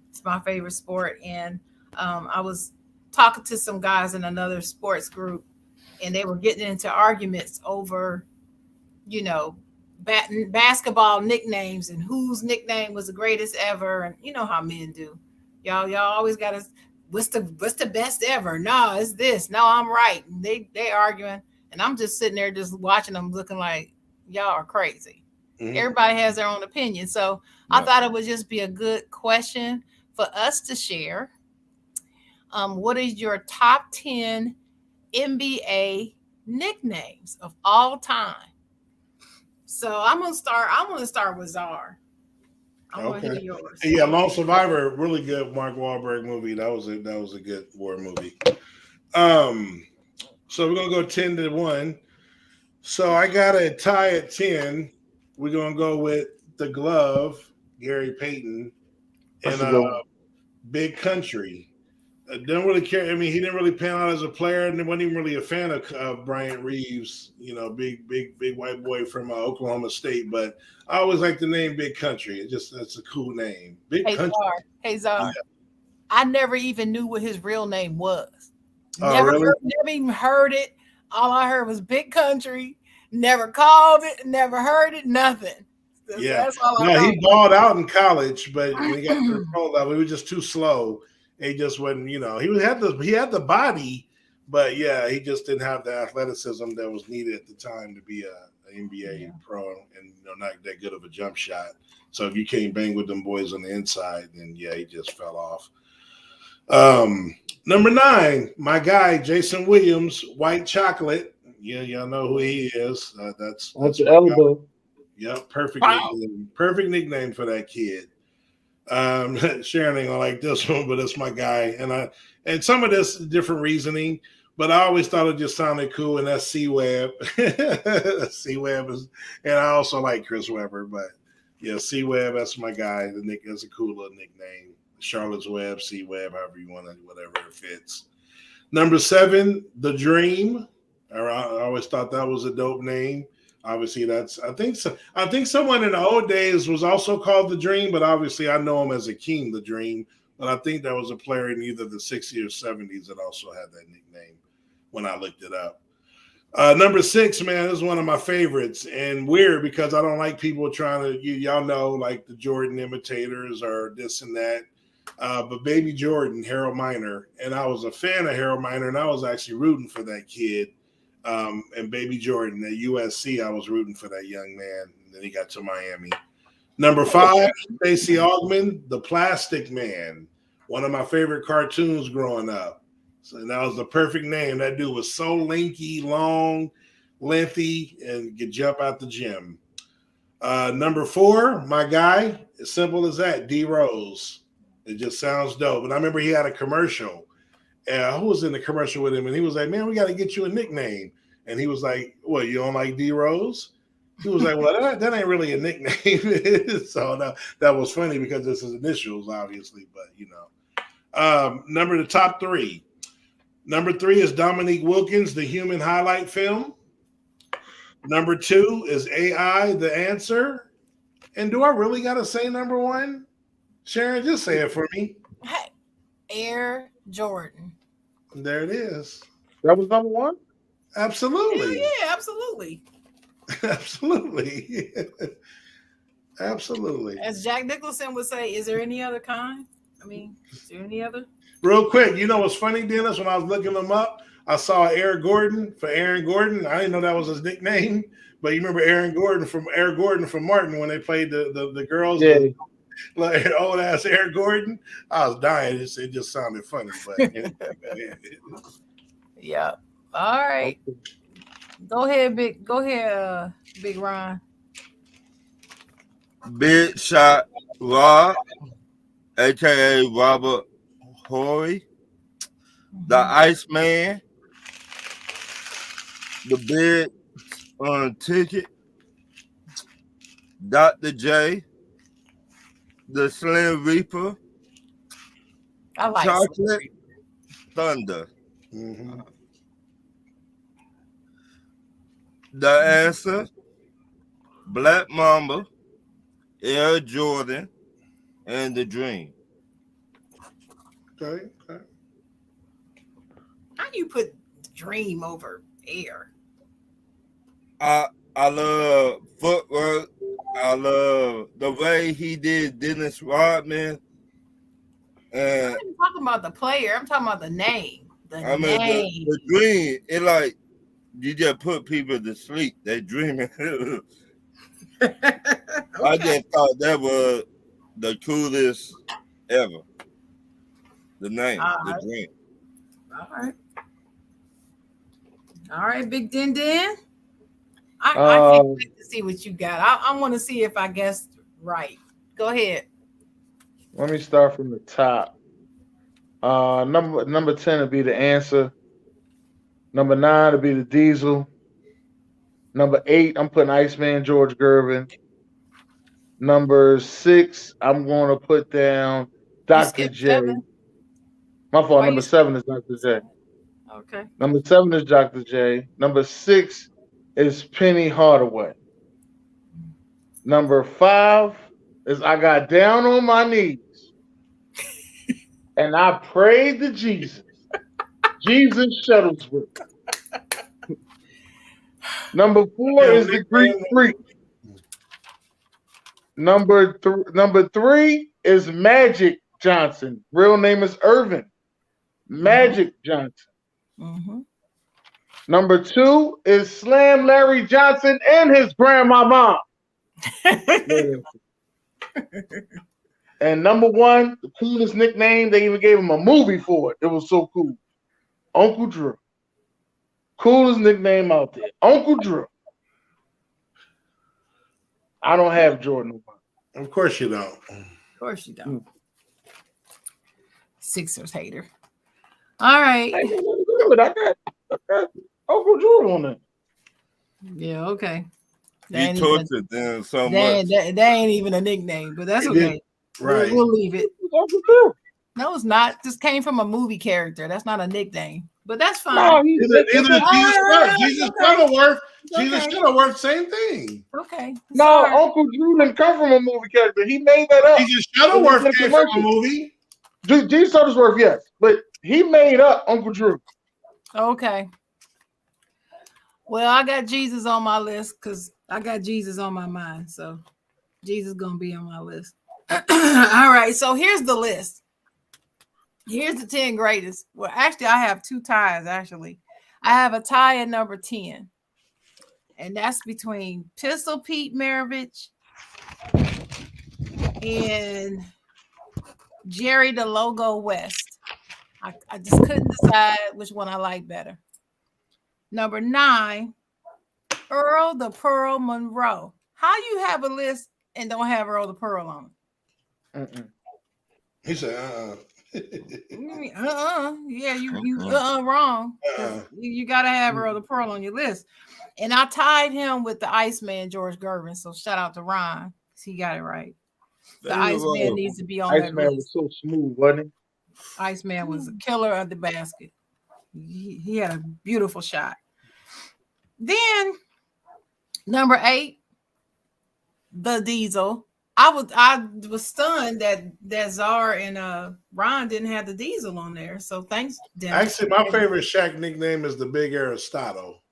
it's my favorite sport. And I was talking to some guys in another sports group, and they were getting into arguments over, basketball nicknames and whose nickname was the greatest ever. And you know how men do. Y'all always got to, what's the best ever? No, it's this. No, I'm right. And they arguing, and I'm just sitting there just watching them, looking like y'all are crazy. Mm-hmm. Everybody has their own opinion. So I thought it would just be a good question for us to share. What is your top 10 NBA nicknames of all time? So I'm gonna start with Czar. I want to hear yours. Yeah, Lone Survivor, really good Mark Wahlberg movie. That was a good war movie. So we're gonna go 10-1. So I got a tie at 10 we're gonna go with the glove, Gary Payton, That's and a good one. Big Country. Didn't really care. I mean, he didn't really pan out as a player, and wasn't even really a fan of Bryant Reeves. You know, big white boy from Oklahoma State. But I always like the name Big Country. That's a cool name. Big Country. Hey Czar. Yeah. I never even knew what his real name was. Never even heard it. All I heard was Big Country. Never called it. Never heard it. Nothing. That's all I know. He balled out in college, but when he got to the pro level, he was just too slow. He just wasn't, you know, he had the body, but yeah, he just didn't have the athleticism that was needed at the time to be an NBA pro, and not that good of a jump shot. So if you can't bang with them boys on the inside, then yeah, he just fell off. Number 9, my guy Jason Williams, White Chocolate. Yeah, y'all know who he is. That's the elbow. Yep, perfect nickname. Perfect nickname for that kid. Sharon ain't gonna like this one, but it's my guy, and some of this different reasoning, but I always thought it just sounded cool, and that's C-Web. C-Web is, and I also like Chris Webber, but yeah, C-Web, that's my guy. That's a cool little nickname. Charlotte's Web, C-Web, however you want it, whatever it fits. Number 7, The Dream. I always thought that was a dope name. Obviously, I think someone in the old days was also called The Dream, but obviously I know him as Akeem The Dream. But I think there was a player in either the 60s or 70s that also had that nickname when I looked it up. Number 6, man, this is one of my favorites, and weird because I don't like people trying to, y'all know, like the Jordan imitators or this and that. But Baby Jordan, Harold Miner, and I was a fan of Harold Miner, and I was actually rooting for that kid. And Baby Jordan at USC, I was rooting for that young man. And then he got to Miami. Number 5, Stacey Augmon, The Plastic Man, one of my favorite cartoons growing up. So that was the perfect name. That dude was so lanky, long, lengthy, and could jump out the gym. Number 4, my guy, as simple as that, D Rose. It just sounds dope. And I remember he had a commercial. Who was in the commercial with him? And he was like, man, we got to get you a nickname. And he was like, what, you don't like D Rose? He was like, well, that ain't really a nickname. So that was funny because it's his initials, obviously. But, the top 3. Number 3 is Dominique Wilkins, The Human Highlight Film. Number 2 is AI, The Answer. And do I really got to say number 1? Sharon, just say it for me. Hey, Air Jordan. There it is. That was number 1? Absolutely. Yeah, absolutely. Absolutely. Absolutely. As Jack Nicholson would say, is there any other kind? I mean, is there any other? Real quick, you know what's funny, Dennis? When I was looking them up, I saw Aaron Gordon. I didn't know that was his nickname, but you remember Aaron Gordon from Martin when they played the girls? Yeah. Like old ass Aaron Gordon. I was dying. It just sounded funny, but yeah. All right. Go ahead, Big Ron. Big Shot Rob, aka Robert Horry, the Iceman, the Big Ticket, Dr. J, the Slim Reaper, I like Chocolate Thunder. Mm-hmm. The Answer, Black Mamba, Air Jordan, and The Dream. Okay. How do you put Dream over Air? I love footwork. I love the way he did Dennis Rodman. I'm not talking about the player. I'm talking about the name. The Dream. It like you just put people to sleep. They dreaming. Okay. I just thought that was the coolest ever. The name, The Dream. All right, Big Din Din. I can't wait to see what you got. I want to see if I guessed right. Go ahead. Let me start from the top. Number 10 would be The Answer. Number 9 would be The Diesel. Number 8, I'm putting Iceman, George Gervin. Number 6, I'm going to put down You Dr. skipped J. 7. My fault. Why you Number 7 is Dr. J. Okay. Number 7 is Dr. J. Number 6 is Penny Hardaway. Number 5 is I got down on my knees and I prayed to Jesus. Jesus Shuttlesworth. Number 4 is the Greek Freak. Number 3 is Magic Johnson. Real name is Irvin. Magic Johnson. Mm-hmm. Number 2 is Slam Larry Johnson and his grandmama. And number 1, the coolest nickname, they even gave him a movie for it. It was so cool. Uncle Drew. Coolest nickname out there. Uncle Drew. I don't have Jordan. Of course you don't. Of course you don't. Sixers hater. All right. I got Uncle Drew on it. Yeah, okay. He tortured them so much. That ain't even a nickname, but that's okay. Right. We'll leave it. Uncle Drew. No, it's not. Just came from a movie character. That's not a nickname, but that's fine. No, Jesus Shuttleworth. Jesus Shuttleworth, same thing. Okay. No, Sorry. Uncle Drew didn't come from a movie character. He made that up. Jesus Shuttleworth came from a movie. Jesus Shuttlesworth, yes, but he made up Uncle Drew. Okay. Well, I got Jesus on my list because I got Jesus on my mind. So Jesus gonna be on my list. All right. So here's the list. Here's the 10 greatest. Well, actually, I have 2 ties. Actually, I have a tie at number 10, and that's between Pistol Pete Maravich and Jerry the Logo West. I just couldn't decide which one I like better. Number 9, Earl the Pearl Monroe. How you have a list and don't have Earl the Pearl on it? He said, Yeah, you wrong. You gotta have Earl the Pearl on your list. And I tied him with the Iceman, George Gervin. So shout out to Ron. He got it right. The Iceman needs to be on that Iceman list. was so smooth, wasn't he? Iceman was a killer of the basket. He had a beautiful shot. Then number 8, the Diesel. I was stunned that Czar and Ron didn't have the Diesel on there. So thanks, Dennis. actually, my favorite Shaq nickname is the Big Aristotle.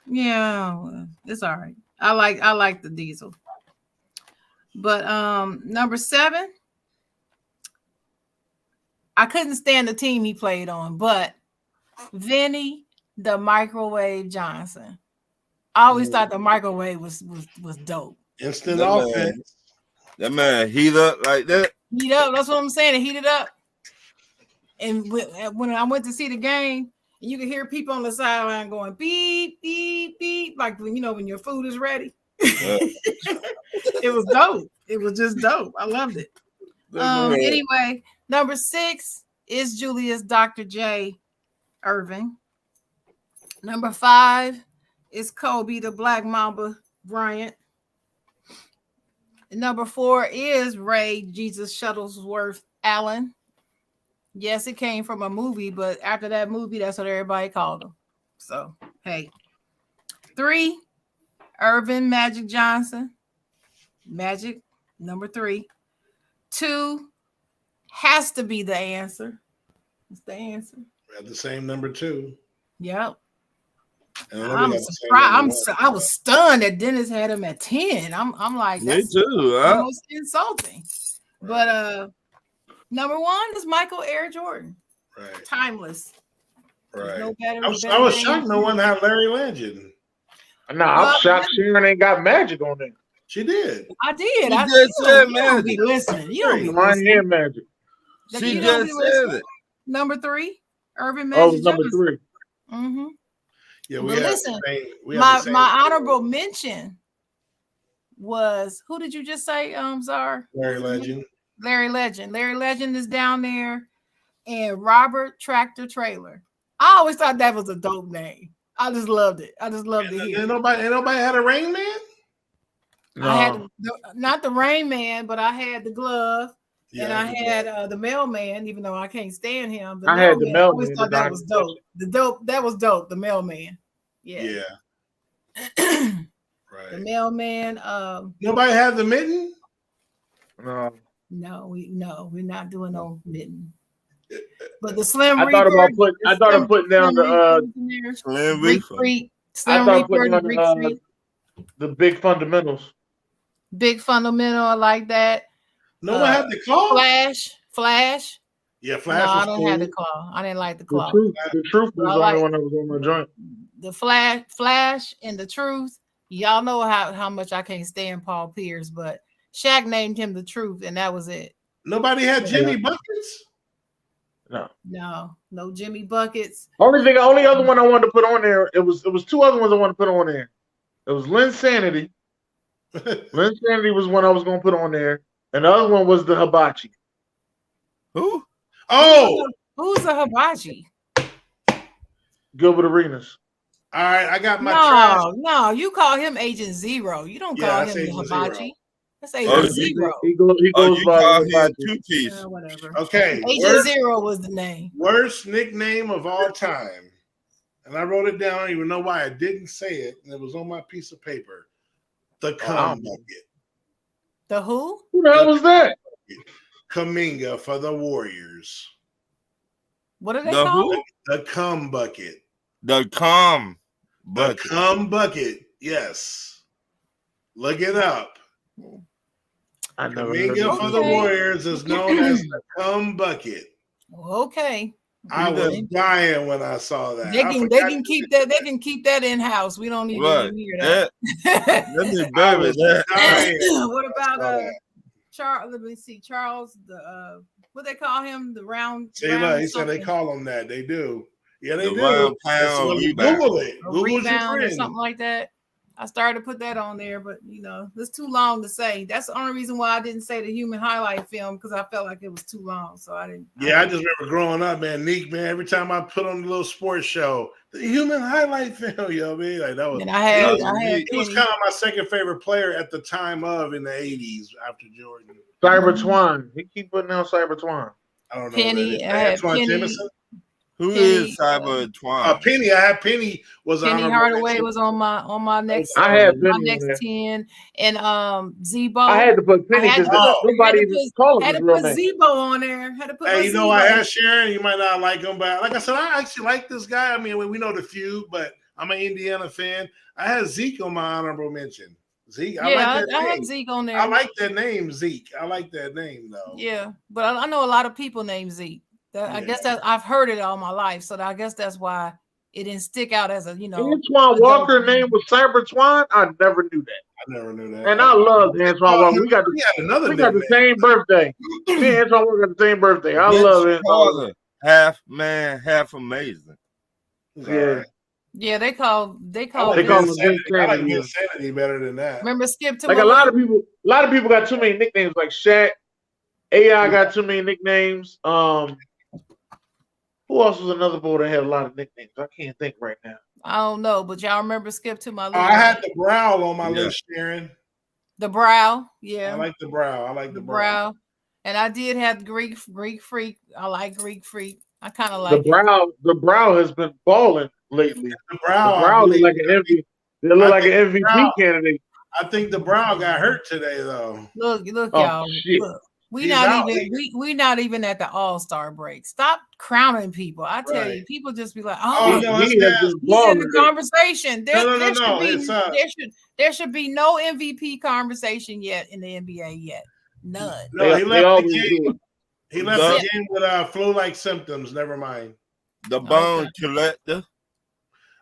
Yeah, well, it's all right. I like the Diesel. But number 7, I couldn't stand the team he played on, but Vinny the Microwave Johnson. I always thought the microwave was dope. Instant That man- offense. That man heat up like that. Heat up. That's what I'm saying. It heated up. And when I went to see the game, you could hear people on the sideline going beep, beep, beep, like when your food is ready. It was dope. It was just dope. I loved it. Anyway, number 6 is Julius Dr. J. Irving. Number 5 is Kobe the Black Mamba Bryant. And number 4 is Ray Jesus Shuttlesworth Allen. Yes, it came from a movie, but after that movie, that's what everybody called him. So, hey. 3, Irvin Magic Johnson. Magic, number 3. 2 has to be the answer. It's the answer. We had the same number 2. Yep. And I'm surprised. I was stunned that Dennis had him at 10. I'm like, Me that's too. almost insulting. But number 1 is Michael Air Jordan. Right. Timeless. Right. No better, I was shocked no one had Larry Legend. Nah, I'm shocked Sharon ain't got Magic on there. She did. I did. She I just said you don't be Magic. listening. You don't be I ain't listening. hear Magic. She You don't just be said listening. it. Number 3, Irvin Oh, Magic number Johnson. 3. Mm-hmm. Yeah, But listen, we my honorable mention was, who did you just say, Czar? Larry Legend. Larry Legend. Larry Legend is down there, and Robert Tractor Trailer. I always thought that was a dope name. I just loved it. I just loved it Ain't here. nobody had a Rain Man? No. I had not the Rain Man, but I had the glove. Yeah, and I had the mailman, even though I can't stand him. I had the I always mailman, thought the that was dope. That was dope. The mailman. Yeah. Right. The mailman. Nobody had the mitten? No. No, we're not doing no mitten. But the Slim I Reaper. I thought of putting down the Slim Reaper. Slim Reaper, the the big fundamentals. Big fundamental, I like that. No one had the claw? Flash. Yeah, Flash. No, was I don't cool. have the claw. I didn't like the claw. The truth was the only one that was on my joint. The Flash and the Truth. Y'all know how much I can't stand Paul Pierce, but Shaq named him the Truth, and that was it. Nobody had Jimmy Buckets? No Jimmy Buckets. Only other one I wanted to put on there, it was two other ones I wanted to put on there. It was Lynn Sanity. Lynn Sanity was one I was going to put on there, and the other one was the Hibachi. Who? Oh, who's the Hibachi? Gilbert Arenas. All right, I got my trash. No, you call him Agent Zero. You don't call him the Hibachi. That's Agent Zero. He goes by two-piece. Whatever. Okay. Agent Zero was the name. Worst nickname of all time. And I wrote it down. I don't even know why I didn't say it. And it was on my piece of paper. The Cum Bucket. The who? Who the hell was that? Kaminga for the Warriors. What are they called? The Cum Bucket. The Cum Bucket. The Cum Bucket. Yes. Look it up. Kaminga for the Warriors is known as the Cum Bucket. Okay. I was dying when I saw that. They can keep that. They can keep that in house. We don't need to hear that. What about Charles? Let me see. Charles, the what they call him, the round. See, he said they call him that. They do. Yeah, they do. Round pound Google it. Google's rebound or something like that. I started to put that on there, but it's too long to say. That's the only reason why I didn't say the human highlight film, because I felt like it was too long. So I didn't. I just remember growing up, man, Neek, man, every time I put on the little sports show, the human highlight film, man, like that was. And I had it was kind of my second favorite player at the time in the 80s after Jordan. Cyber Twine. He keep putting out Cyber Twine. I don't know. Penny. I had Penny. Who is Cyber Twine? Penny. I had Penny. Penny Hardaway was on my next. I had my next 10, and Zebo. I had to put Penny because nobody even called him. Had to put Zebo on there. Had to put. Hey, I had Sharon. You might not like him, but like I said, I actually like this guy. I mean, we know the feud, but I'm an Indiana fan. I had Zeke on my honorable mention. Zeke. I had Zeke on there. I like that name, Zeke. I like that name though. Yeah, but I know a lot of people named Zeke. I guess that I've heard it all my life, so I guess that's why it didn't stick out as a Antoine Walker's name was Cyber Twine. I never knew that. I never knew that. And I love Antoine Walker. We got the same birthday. Me and Antoine Walker got the same birthday. I love it. Half man, half amazing. Yeah. Yeah, they call him Insanity better than that. Remember Skip to like a lot of people got too many nicknames, like Shaq. AI got too many nicknames. Who else was another boy that had a lot of nicknames? I can't think right now. I don't know, but y'all remember Skip to my list. I had the Brow on my list, Sharon. The Brow, yeah. I like the Brow. I like the Brow. And I did have Greek Freak. I like Greek Freak. I kind of like the Brow has been balling lately. The Brow looks like an MVP. They look like an MVP candidate. I think the Brow got hurt today, though. Look, y'all. Look. We not even at the All-Star break. Stop crowning people. I tell you, people just be like, he's in the conversation. There should be no MVP conversation yet in the NBA yet. None. No, he left the game. He left the game with flu-like symptoms. Never mind. The bone collector.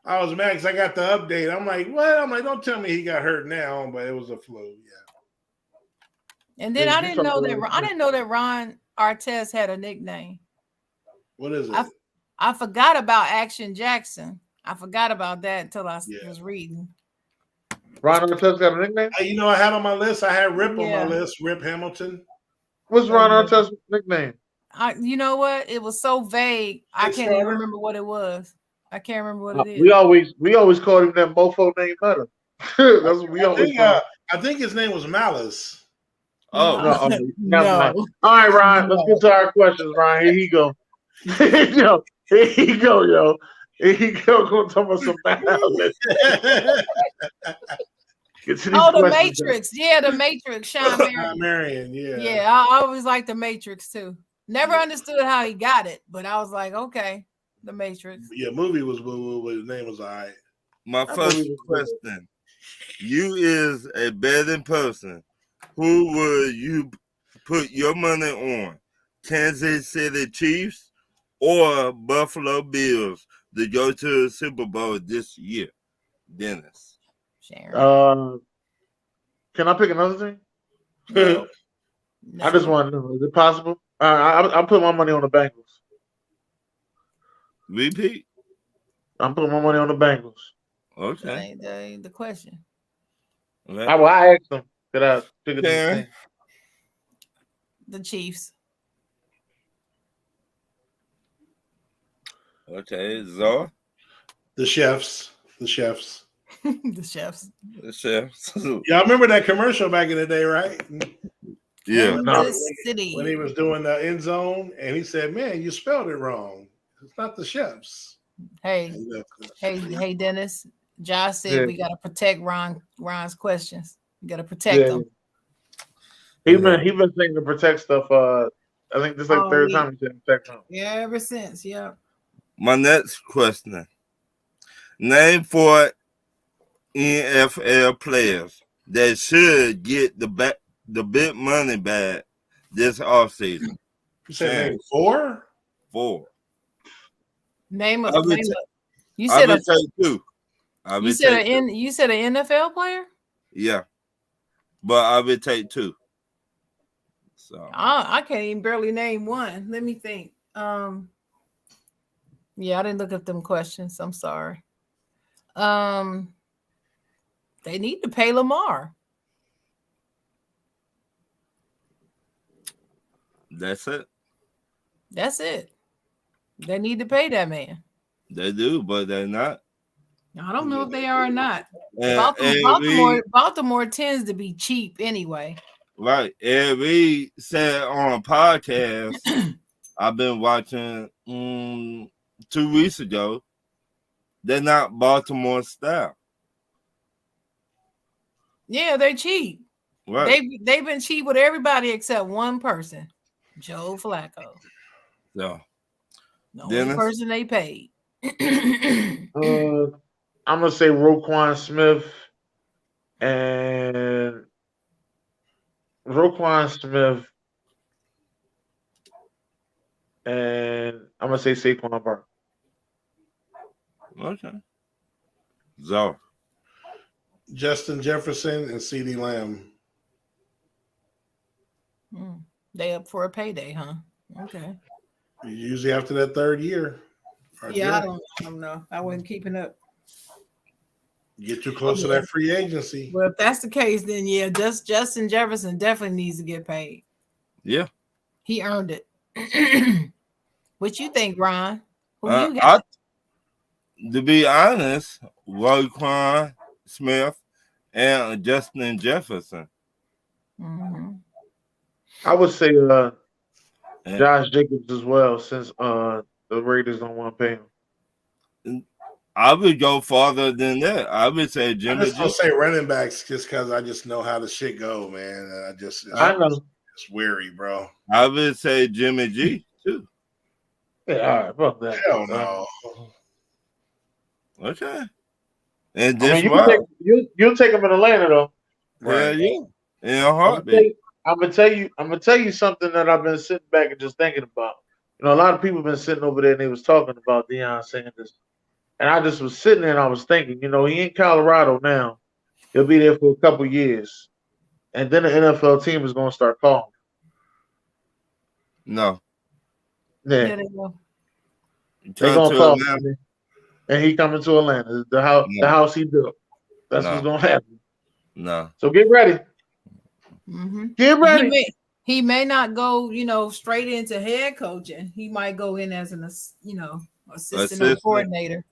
I was mad because I got the update. I'm like, what? I'm like, don't tell me he got hurt now, but it was a flu. Yeah. And then I didn't know that Ron Artest had a nickname. What is it? I forgot about Action Jackson. I forgot about that until I was reading. Ron Artest got a nickname? I had on my list. I had Rip on my list. Rip Hamilton. What's Ron Artest's nickname? You know what? It was so vague. I can't even remember what it was. I can't remember what it is. We always called him that mofo named Meta. That's what we always call him. I think his name was Malice. Oh, No, okay, never mind. No. All right, Ryan, let's get to our questions, Ryan. Here you go. Yo, here you go, yo. Here you go. Going to talk about some balance. Get to these Oh, the questions. Matrix. Yeah, the Matrix. Sean Marion. Marion, yeah. Yeah, I always liked the Matrix too. Never understood how he got it, but I was like, okay, the Matrix. Yeah, movie was boo, but his name was all right. my first question. You is a betting person. Who would you put your money on? Kansas City Chiefs or Buffalo Bills to go to the Super Bowl this year? Dennis. Sharon. Can I pick another thing? No. I just want to know, is it possible? I'll put my money on the Bengals. Repeat. I'm putting my money on the Bengals. Okay. That ain't the question. Okay. I asked them. Could I pick a Sharon? thing? The Chiefs. Okay. Zor? The chefs. The chefs. The chefs. Y'all remember that commercial back in the day, right? Yeah. Kansas City. When he was doing the end zone, and he said, "Man, you spelled it wrong. It's not the chefs." Hey, Dennis. Josh said we gotta protect Ron's questions. We gotta protect them. He been saying to protect stuff. I think this is like third time he said protect them. Yeah, ever since. Yeah. My next question. Name 4 NFL players that should get the big money back this offseason. You said name 4? 4. Name a. You I said will take 2. You said an NFL player? Yeah, but I will take 2. So I can't even barely name one. Let me think. Yeah, I didn't look at them questions. I'm sorry. They need to pay Lamar. that's it. That's it. They need to pay that man. They do, but they're not. I don't know if they are or not. And Baltimore tends to be cheap anyway. right. And we said on a podcast I've been watching 2 weeks ago, they're not Baltimore style. Yeah, they're cheap. Right. They've been cheap with everybody except one person, Joe Flacco. So the only person they paid. I'm gonna say Roquan Smith and I'm gonna say Saquon Barkley. Okay. So Justin Jefferson and CeeDee Lamb. They up for a payday, huh? Okay. Usually after that 3rd year. Yeah, I don't know. I wasn't keeping up. Get too close to that free agency. Well, if that's the case, then yeah, Justin Jefferson definitely needs to get paid. Yeah. He earned it. What you think, Ron? Who you got? To be honest, Roquan Smith and Justin Jefferson. Mm-hmm. I would say Josh Jacobs as well, since the Raiders don't want to pay him. I would go farther than that. I would say Jimmy. I just don't say running backs just because I just know how the shit go, man. I know. It's weary, bro. I would say Jimmy G too. Yeah, all right, fuck that. Hell no. Okay. And I this mean, you'll take him in Atlanta though. Right. Yeah. In a heartbeat. I'm gonna tell you something that I've been sitting back and just thinking about. You know, a lot of people have been sitting over there and they was talking about Deion Sanders. And I just was sitting there and I was thinking, you know, he in Colorado now. He'll be there for a couple years. And then the NFL team is going to start calling. No. Yeah. They will. They're going to call him. And he coming to Atlanta. The house he built. That's what's going to happen. No. So get ready. Mm-hmm. Get ready. He may not go, straight into head coaching. He might go in as an, assistant or coordinator.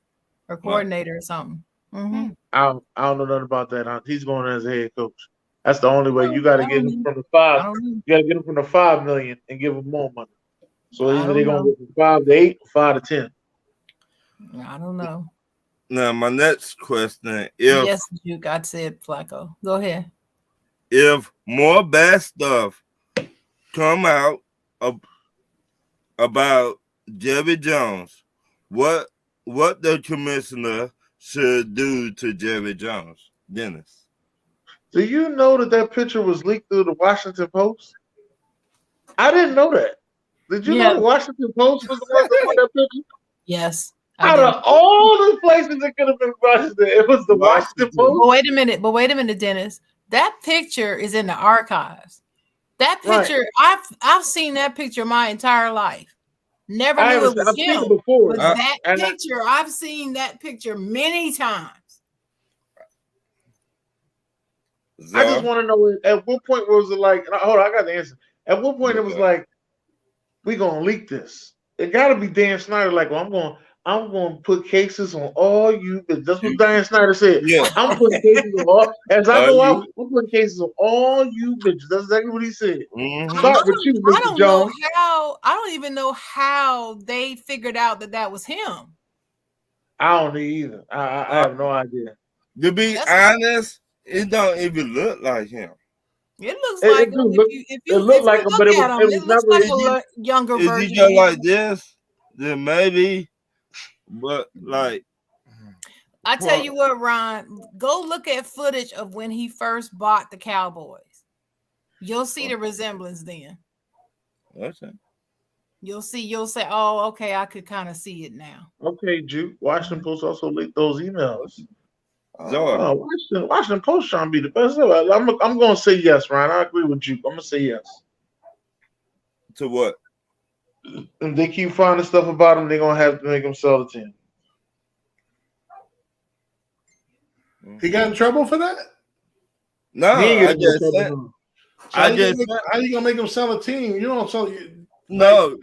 Or coordinator or something. Mm-hmm. I don't know nothing about that. He's going as a head coach. That's the only way. You got to get them from the I 5. don't know. You got to get them from the 5 million and give them more money. So I either don't they're gonna know. go from 5 to 8 or 5 to 10. I don't know. Now, my next question: Yes, you got said, Flacco. Go ahead. if more bad stuff come out about Jerry Jones, what the commissioner should do to Jerry Jones, Dennis? Do you know that picture was leaked through the Washington Post? I didn't know that. Did you know the Washington Post was the one that put that picture? Yes. Out of all the places it could have been Washington, it was the Washington Post. But wait a minute, Dennis. That picture is in the archives. That picture, right. I've seen that picture my entire life. Never knew it was him. It before. But that picture, I've seen that picture many times. I just want to know at what point was it like? Hold on, I got the answer. At what point it was like, we gonna leak this? It got to be Dan Snyder. Like, well, I'm going to put cases on all you. That's what Dan Snyder said. Yeah. I'm putting cases on all. As I go out, I'm putting cases on all you bitches. That's exactly what he said. Mm-hmm. Start with you, Mr. Jones. I don't even know how they figured out that was him. I don't know either. I have no idea. To be honest, it don't even look like him. It looks like him. If you look like him, but it looks like a younger version. If you go like this, then maybe. But like, I tell you what, Ron, go look at footage of when he first bought the Cowboys. You'll see the resemblance then. Okay. You'll say, oh, okay, I could kind of see it now. Okay, Juke. Washington Post also leaked those emails. Washington Post trying to be the best. I'm going to say yes, Ryan. I agree with you. I'm going to say yes. To what? If they keep finding stuff about him, they're going to have to make him sell the team. He got in trouble for that? No, I just said. How you going to make him sell a team? You don't sell. No.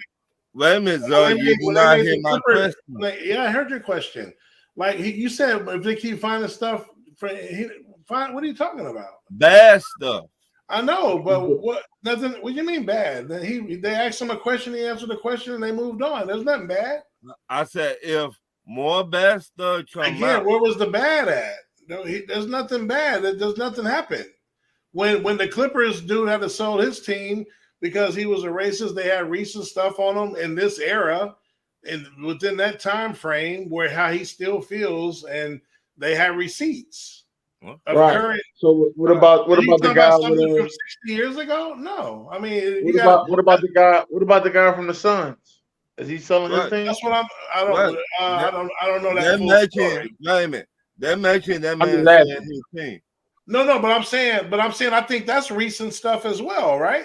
Wait a minute, Zoe. You did not hear my question. Yeah, I heard your question. Like you said, if they keep finding stuff, what are you talking about? Bad stuff. I know, but what do you mean bad? They asked him a question, he answered the question, and they moved on. There's nothing bad. I said if more bad stuff come out. Where was the bad at? There's nothing bad. There's nothing happened. When the Clippers dude had to sell his team because he was a racist, they had racist stuff on him in this era. And within that time frame, where how he still feels, and they have receipts. Right. Current, so what about the guy from 60 years ago? No, I mean, what about the guy? What about the guy from the Suns? Is he selling his team? That's what I don't know that. They're making that man his team. No, but I'm saying I think that's recent stuff as well, right?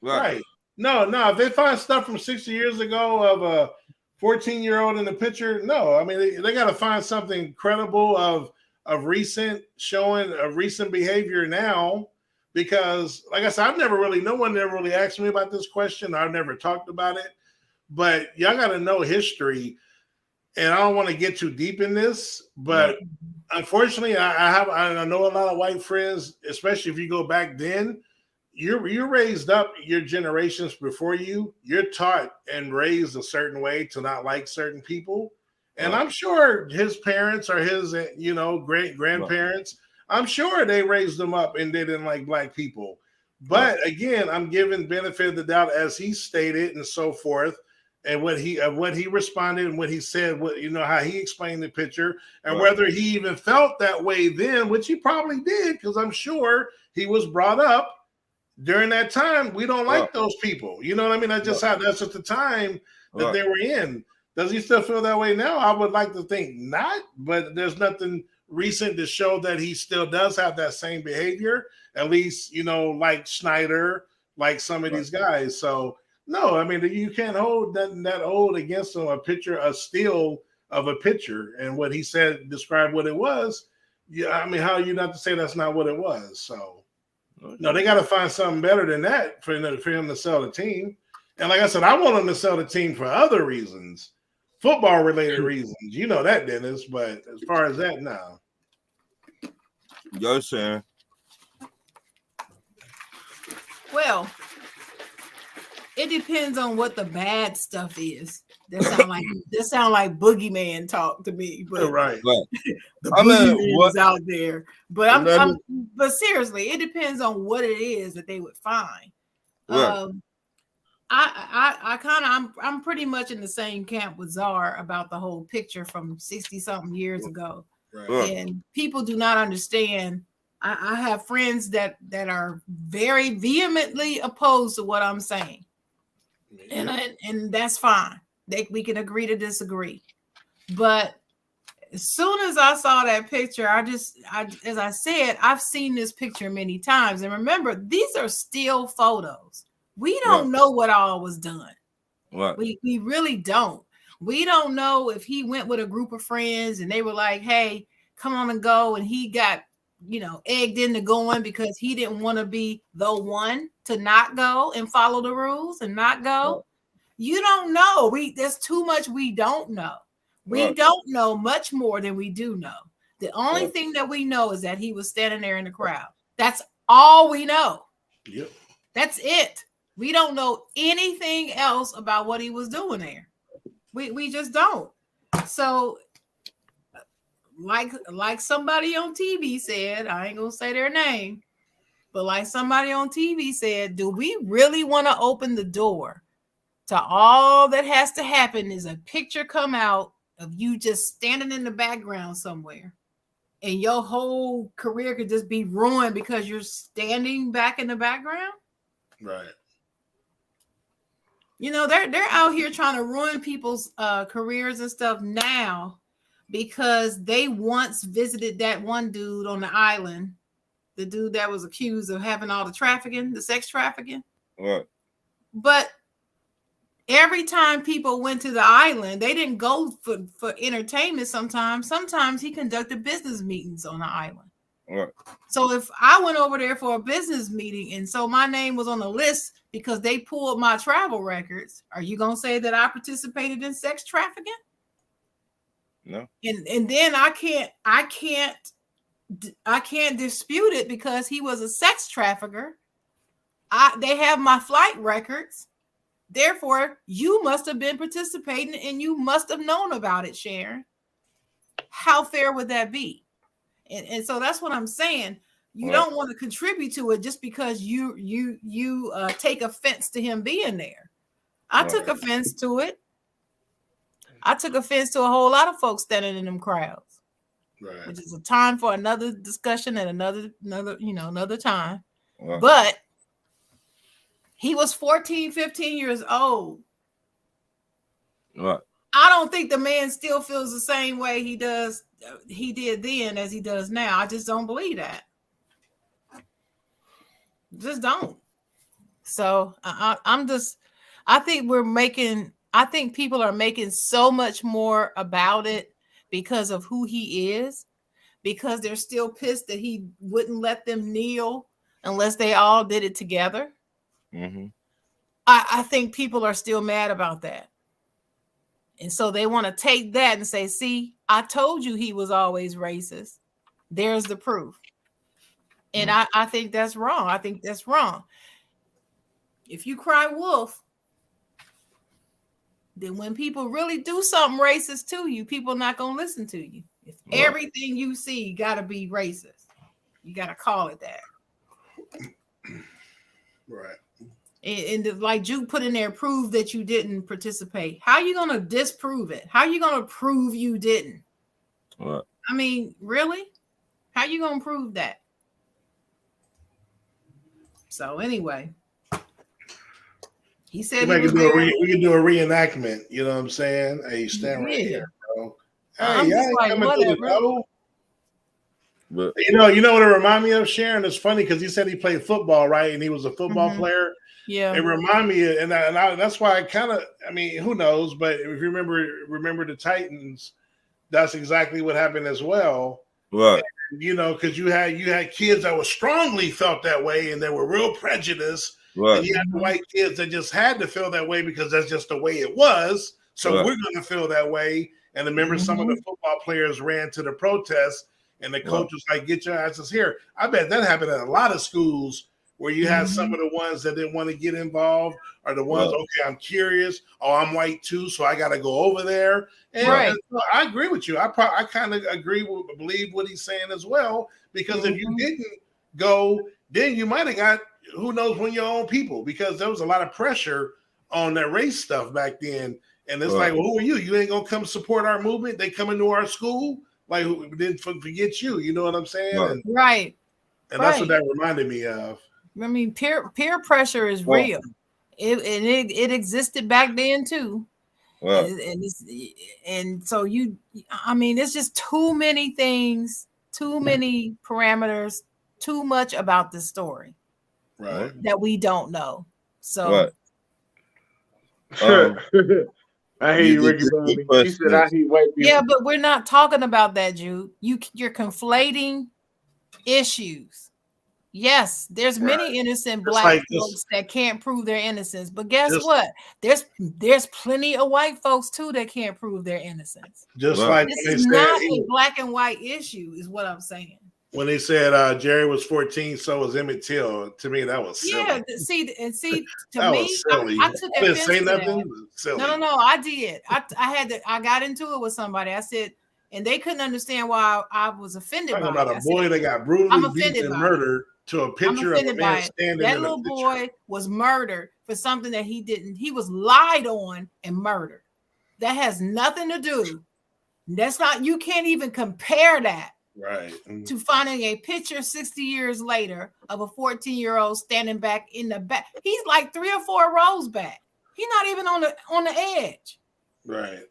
Right. No. If they find stuff from 60 years ago of a 14-year-old in the picture, no. I mean, they got to find something credible of recent showing of recent behavior now, because, like I said, no one never really asked me about this question. I've never talked about it, but y'all got to know history, and I don't want to get too deep in this, but unfortunately, I know a lot of white friends, especially if you go back then. You're raised up, your generations before you're taught and raised a certain way to not like certain people. And I'm sure his parents or his, great grandparents, I'm sure they raised them up and they didn't like black people. But again, I'm giving benefit of the doubt as he stated and so forth, and what he responded and what he said, how he explained the picture, and whether he even felt that way then, which he probably did, because I'm sure he was brought up during that time. We don't like those people. You know what I mean? That's just the time that they were in. Does he still feel that way now? I would like to think not, but there's nothing recent to show that he still does have that same behavior, at least, like Schneider, like some of these guys. So, no, I mean, you can't hold that old against him, a steal of a picture, and what he said, described what it was. Yeah, I mean, how are you not to say that's not what it was? So, no, they got to find something better than that for him to sell the team. And like I said, I want him to sell the team for other reasons, football-related reasons. You know that, Dennis. But as far as that, no. Go, Sharon. Well, it depends on what the bad stuff is. That sound like boogeyman talk to me, but Right. the I mean, boogeyman what- is out there. But but seriously, it depends on what it is that they would find. Right. I'm pretty much in the same camp with Czar about the whole picture from 60 something years ago. Right. And people do not understand. I have friends that are very vehemently opposed to what I'm saying. And that's fine. We can agree to disagree. But as soon as I saw that picture, as I said, I've seen this picture many times. And remember, these are still photos. We don't know what all was done. Right. We really don't. We don't know if he went with a group of friends and they were like, hey, come on and go. And he got, egged into going because he didn't want to be the one to not go and follow the rules and not go. Right. You don't know. There's too much we don't know. We don't know much more than we do know. The only thing that we know is that he was standing there in the crowd. That's all we know. Yep. That's it. We don't know anything else about what he was doing there. We just don't. So like somebody on TV said, I ain't gonna say their name, but like somebody on TV said, do we really want to open the door to all that has to happen is a picture come out of you just standing in the background somewhere and your whole career could just be ruined because you're standing back in the background? Right. They're out here trying to ruin people's careers and stuff now because they once visited that one dude on the island, the dude that was accused of having all the sex trafficking. Right. But every time people went to the island, they didn't go for entertainment sometimes. Sometimes he conducted business meetings on the island. Right. So if I went over there for a business meeting and so my name was on the list because they pulled my travel records, are you going to say that I participated in sex trafficking? No. And then I can't dispute it because he was a sex trafficker. They have my flight records. Therefore, you must have been participating and you must have known about it, Sharon. How fair would that be? And so that's what I'm saying. You don't want to contribute to it just because you take offense to him being there. I took offense to it. I took offense to a whole lot of folks standing in them crowds. Right. Which is a time for another discussion at another time. Right. But he was 14, 15 years old. Right. I don't think the man still feels the same way he did then as he does now. I just don't believe that. Just don't. So I think people are making so much more about it because of who he is, because they're still pissed that he wouldn't let them kneel unless they all did it together. Mm-hmm. I think people are still mad about that. And so they want to take that and say, see, I told you he was always racist. There's the proof. And I think that's wrong. I think that's wrong. If you cry wolf, then when people really do something racist to you, people are not going to listen to you. If everything you see got to be racist, you got to call it that. Right. And like Jude put in there, prove that you didn't participate. How are you going to disprove it? How are you going to prove you didn't? Right. I mean, really? How are you going to prove that? So anyway, he said we can do a reenactment. You know what I'm saying? Hey, stand right here, bro. Hey, y'all ain't coming to the show. But you know what it remind me of, Sharon? It's funny because he said he played football, right? And he was a football player. Yeah. It remind me, and that's why who knows? But if you remember the Titans, that's exactly what happened as well. Right. And, because you had kids that were strongly felt that way, and they were real prejudiced. Right. And you had the white kids that just had to feel that way because that's just the way it was. So we're going to feel that way. And remember, some of the football players ran to the protest, and the coach was like, "Get your asses here." I bet that happened at a lot of schools where you had some of the ones that didn't want to get involved, or the ones, okay, I'm curious. Oh, I'm white too, so I got to go over there. And, and so I agree with you. I kind of believe what he's saying as well, because if you didn't go, then you might have got, who knows, when your own people, because there was a lot of pressure on that race stuff back then. And it's like, well, who are you? You ain't gonna come support our movement? They come into our school, like, didn't forget you. You know what I'm saying? And that's what that reminded me of. I mean, peer pressure is real. It existed back then too. And so I mean, it's just too many things, too many parameters, too much about this story that we don't know. So I hear you, Ricky. He said I hate white people. Yeah, but we're not talking about that, Jude. You're conflating issues. Yes, there's many innocent black folks that can't prove their innocence. But guess what? There's plenty of white folks too that can't prove their innocence. Just like this is not a black and white issue, is what I'm saying. When they said Jerry was 14, so was Emmett Till. To me, that was silly. Yeah, see, to that me, was silly. I took offense say to nothing. That. Silly. No, I did. I got into it with somebody. I said, and they couldn't understand why I was offended by about it. a boy that got brutally beaten and murdered to a picture of a man standing. That little boy was murdered for something that he didn't. He was lied on and murdered. That has nothing to do. That's not. You can't even compare that. Right. To finding a picture 60 years later of a 14-year-old standing back in the back. He's like 3 or 4 rows back. He's not even on the edge. Right.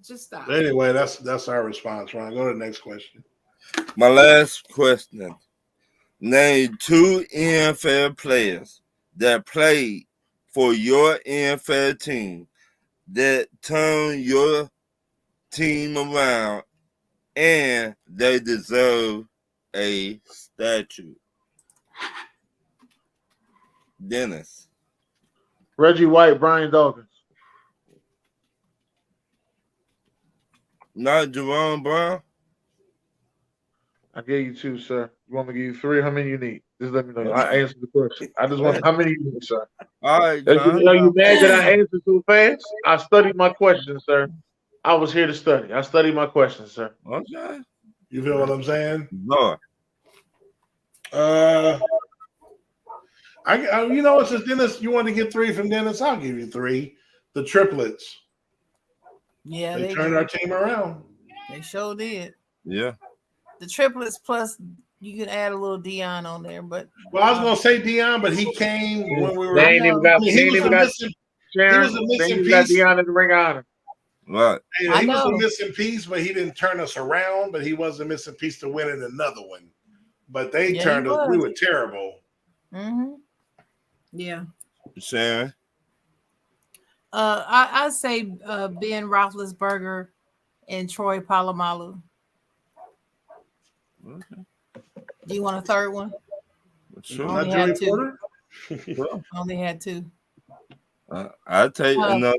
Just stop. But anyway, that's our response, Ron. Go to the next question. My last question. Name 2 NFL players that played for your NFL team that turned your team around, and they deserve a statue. Dennis. Reggie White, Brian Dawkins. Not Jerome Brown? I gave you 2, sir. You want me to give you 3? How many you need? Just let me know. I answered the question. I just want how many you need, sir. All right, John. You know, you mad that I answered so fast? I studied my questions, sir. I was here to study. I studied my questions, sir. Okay. You feel what I'm saying? No. You know, since Dennis, you want to get 3 from Dennis, I'll give you 3. The triplets. Yeah, they turned our team around. They sure did. Yeah. The triplets plus you can add a little Dion on there, but I was gonna say Dion, but he came when we were. They ain't even got. He was a missing piece. Dion in the ring honor. Right. He was a missing piece, but he didn't turn us around. But he was a missing piece to win in another one. But they turned us. We were terrible. Mm-hmm. Yeah. Sharon. I say Ben Roethlisberger and Troy Polamalu. Okay. Do you want a third one? Sure. Only had 2. Only had 2. I'll take another.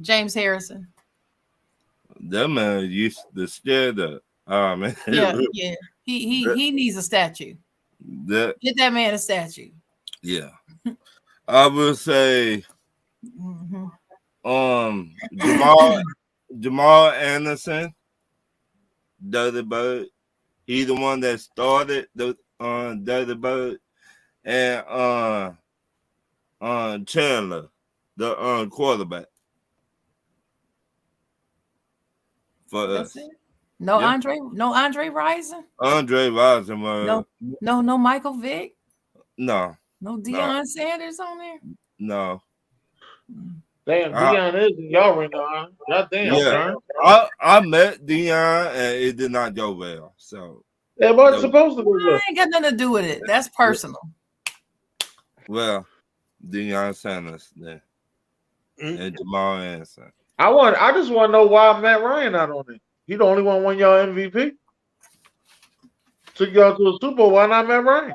James Harrison. That man used to scare the. Oh man. Yeah. He needs a statue. Get that man a statue. Yeah. I would say Jamal Anderson, Dirty Bird. He's the one that started the Dirty Bird, and Chandler, the quarterback for us. No, yeah. Andre Rison. Andre Rison was no Michael Vick. No Deion Sanders on there. No. Damn, Deion is in y'all right now. God damn. Yeah, I met Deion and it did not go well. So it wasn't supposed to go well. Ain't got nothing to do with it. That's personal. Well, Deion Sanders then, and Jamal Anderson. I just want to know why Matt Ryan not on it. He the only one won y'all MVP. Took y'all to a Super Bowl. Why not Matt Ryan?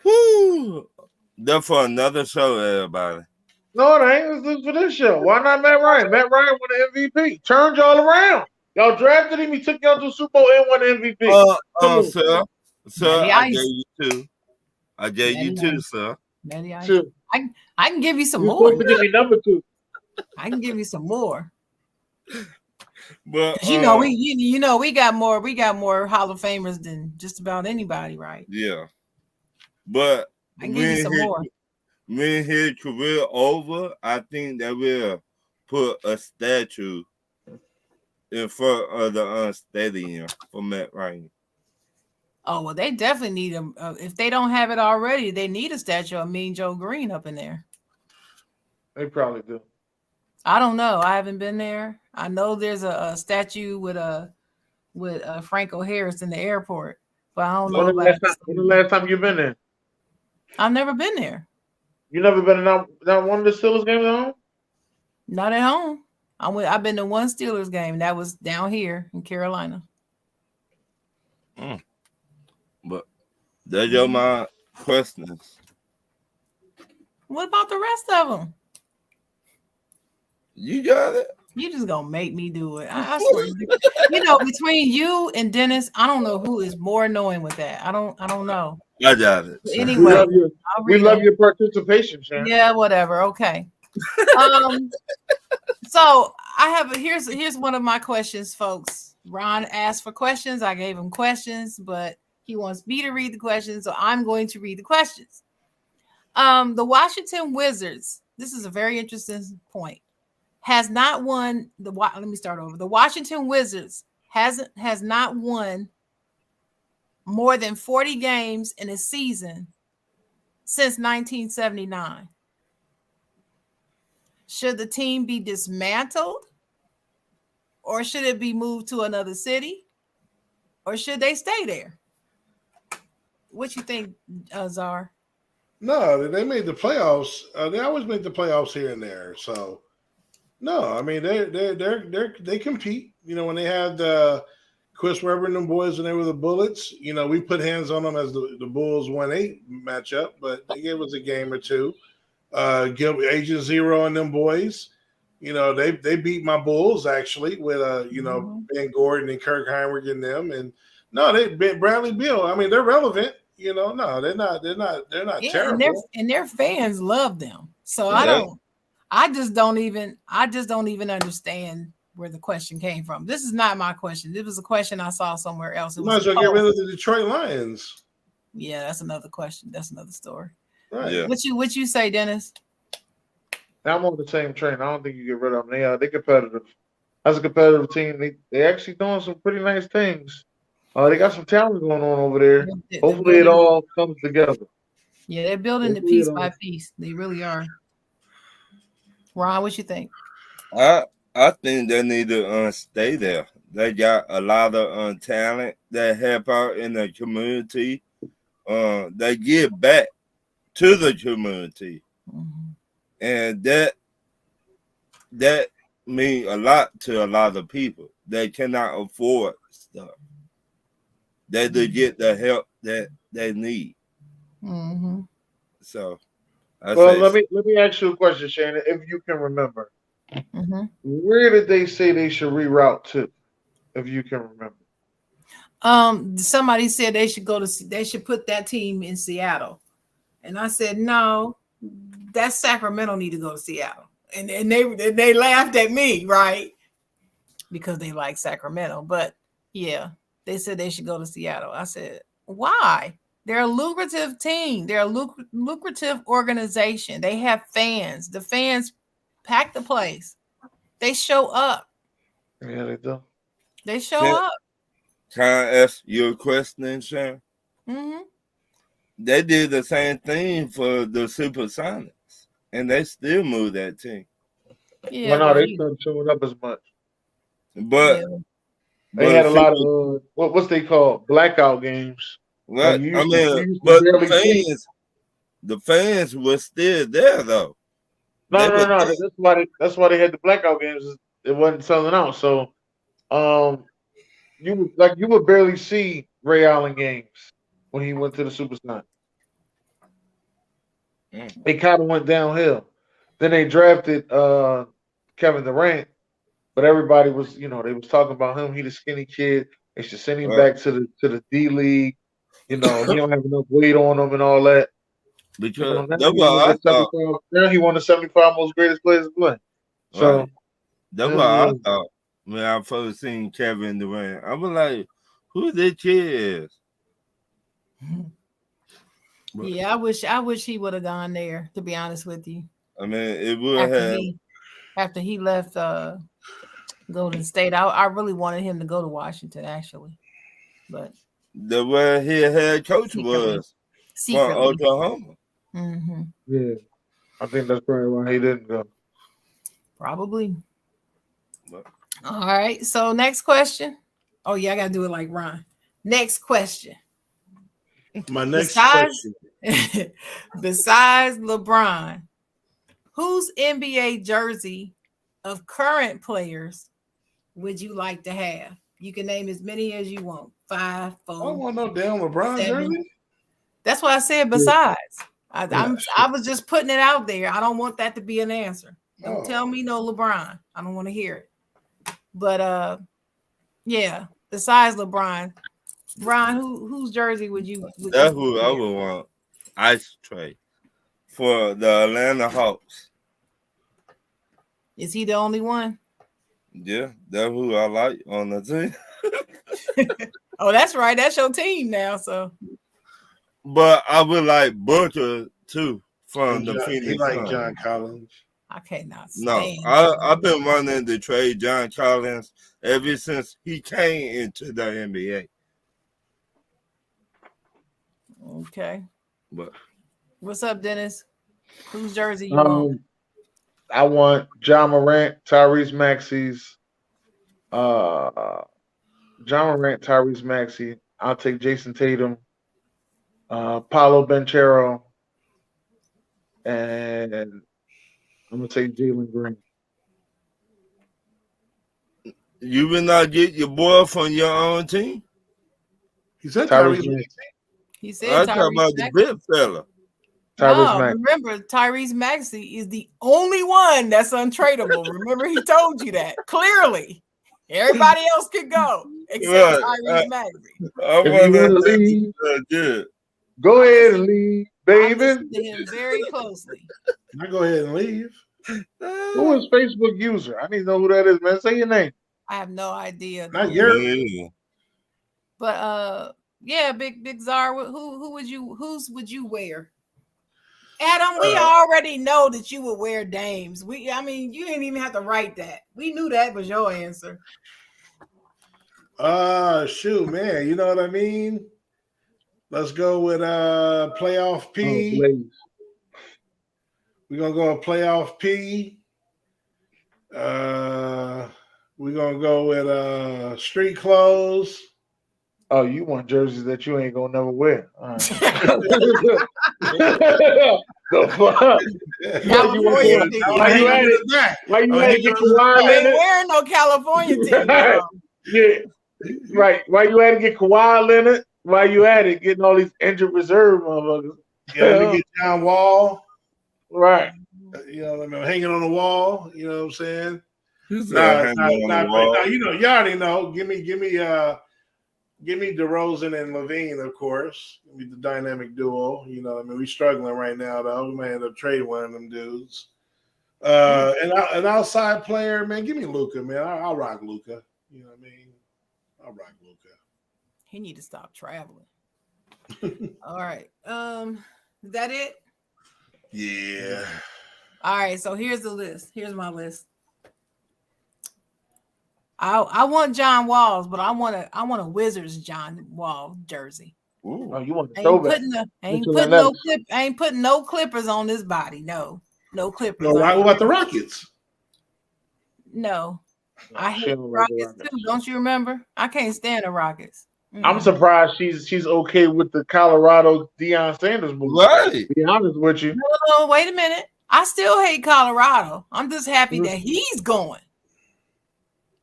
Woo! That's for another show, everybody. No, it ain't. This is for this show. Why not Matt Ryan? Matt Ryan won the MVP. Turned y'all around. Y'all drafted him. He took y'all to the Super Bowl and won the MVP. Sir, Sir, Matty I Ice. gave you two. I gave you Matty two, Ice. sir. Matty Ice. Two. I can give you some You're more. supposed to give me number two. I can give you some more. But You know, we got more Hall of Famers than just about anybody, right? yeah. But I can give you some more. when his career over, I think that we'll put a statue in front of the stadium for Matt Ryan. Oh well, they definitely need them. If they don't have it already, they need a statue of Mean Joe Green up in there. They probably do. I don't know. I haven't been there. I know there's a statue with Franco Harris in the airport, but I don't know When the last time you've been there? I've never been there. You never been in not one of the Steelers games at home? Not at home. I've been to one Steelers game. That was down here in Carolina. But that's your my questions. What about the rest of them? You got it. You just gonna make me do it. I swear. Between you and Dennis, I don't know who is more annoying with that. I don't know. I got it. Anyway, we love your participation, Sharon. Yeah, whatever. Okay. So I have here's one of my questions, folks. Ron asked for questions. I gave him questions, but he wants me to read the questions, so I'm going to read the questions. The Washington Wizards. This is a very interesting point. Has not won let me start over. The Washington Wizards has not won more than 40 games in a season since 1979. Should the team be dismantled, or should it be moved to another city, or should they stay there? What you think, Czar? No, they made the playoffs. They always make the playoffs here and there. So no, I mean they compete. When they had Chris Webber and them boys when they were the Bullets, we put hands on them as the Bulls 1-8 matchup, but they gave us a game or two. Agent Zero and them boys, they beat my Bulls actually with Ben Gordon and Kirk Heinrich and them, and no, they beat Bradley Beal. I mean, they're relevant. No, they're not terrible. And their fans love them. So Yeah. I just don't even understand where the question came from. This is not my question. This was a question I saw somewhere else. You might as well get rid of the Detroit Lions. Yeah, that's another question. That's another story. Right. Yeah. What you say, Dennis? I'm on the same train. I don't think you get rid of them. They're competitive. As a competitive team, they actually doing some pretty nice things. They got some talent going on over there. Hopefully, it all comes together. Yeah, they're building it piece by piece. They really are. Ron, what you think? I think they need to stay there. They got a lot of talent that help out in the community. They give back to the community, and that means a lot to a lot of people. They cannot afford stuff. They do get the help that they need. So, let me ask you a question, Shannon. If you can remember, where did they say they should reroute to? If you can remember, somebody said they should put that team in Seattle, and I said no, that Sacramento need to go to Seattle, and they laughed at me, right? Because they like Sacramento, but yeah, they said they should go to Seattle. I said, why? They're a lucrative team. They're a lucrative organization. They have fans. The fans pack the place. They show up. Yeah, they do. They show up. Can I ask you a question, Sharon? They did the same thing for the Supersonics, and they still moved that team. Yeah, no, they started showing up as much. But they had a lot of what's they call blackout games. Right. But the fans were still there though. No. That's why they had the blackout games. It wasn't selling out. So, you would barely see Ray Allen games when he went to the Supersonics. They kind of went downhill. Then they drafted Kevin Durant, but everybody was, they was talking about him. He the skinny kid. They should send him back to the D League. He don't have enough weight on him and all that. Because Now that's he one what I of the thought. 75 now he one of the 75 most greatest players to play. So Right. That's what I thought when I first seen Kevin Durant. I was like, who this kid is? Yeah, I wish he would have gone there, to be honest with you. I mean, it would have. After he left Golden State, I really wanted him to go to Washington, actually. But The way his head coach was from Oklahoma. Mm-hmm. Yeah, I think that's probably why he didn't go. Probably. All right. So next question. Oh yeah, I gotta do it like Ron. Next question. My next question. Besides LeBron, whose NBA jersey of current players would you like to have? You can name as many as you want. 5, 4. I don't want no damn LeBron 7. jersey. That's why I said besides. I was just putting it out there. I don't want that to be an answer. Don't tell me no LeBron. I don't want to hear it. But yeah, besides LeBron, Ron, whose jersey would you? That's who I would want. Ice Tray for the Atlanta Hawks. Is he the only one? Yeah, that's who I like on the team. Oh, that's right. That's your team now. So, but I would like Booker too from the Phoenix. He like John Collins. I cannot stand. No, I've been wanting to trade John Collins ever since he came into the NBA. Okay. But what's up, Dennis? Whose jersey you want? I want John Morant, Tyrese Maxey's. John Morant, Tyrese Maxey. I'll take Jason Tatum, Paolo Banchero, and I'm gonna take Jalen Green. You will not get your boy from your own team? He said Tyrese Maxey. He said I'm talking about the big fella. Remember, Tyrese Maxey is the only one that's untradeable. Remember, he told you that clearly. Everybody else could go except Tyrese Maxey. If you want to leave, go ahead and leave, baby. I listened to him very closely. I go ahead and leave. Who is Facebook user? I need to know who that is, man. Say your name. I have no idea. Not your. But yeah, Big Czar. Whose would you wear? Adam, we already know that you would wear Dames. I mean, you didn't even have to write that. We knew that was your answer. Shoot, man. You know what I mean? Let's go with playoff P. We're gonna go with playoff P. We're gonna go with street clothes. Oh, you want jerseys that you ain't gonna never wear. All right. The fuck? Why you at it? Why you at it? Get Kawhi Leonard? Wearing no California team. Yeah, right. Why you at it? Get Kawhi Leonard? Why you at it? Getting all these injured reserve motherfuckers. Yeah, get John Wall. Right. You know what I mean? Hanging on the wall. You know what I'm saying? Nah, you know, you already know. Give me DeRozan and Levine, of course. Give me the dynamic duo. You know, I mean, we're struggling right now, though. We may end up trading one of them dudes. An outside player, man, give me Luka, man. I'll rock Luka. You know what I mean? I'll rock Luka. He need to stop traveling. All right. Is that it? Yeah. All right. So here's the list. Here's my list. I want John Walls, but I want a Wizards John Wall jersey. Ooh. Oh, you want the ain't putting no clippers on this body. No clippers. No, what about the Rockets? No. I hate Rockets too. Don't you remember? I can't stand the Rockets. I'm surprised she's okay with the Colorado Deion Sanders move. Right. To be honest with you. No, wait a minute. I still hate Colorado. I'm just happy that he's going.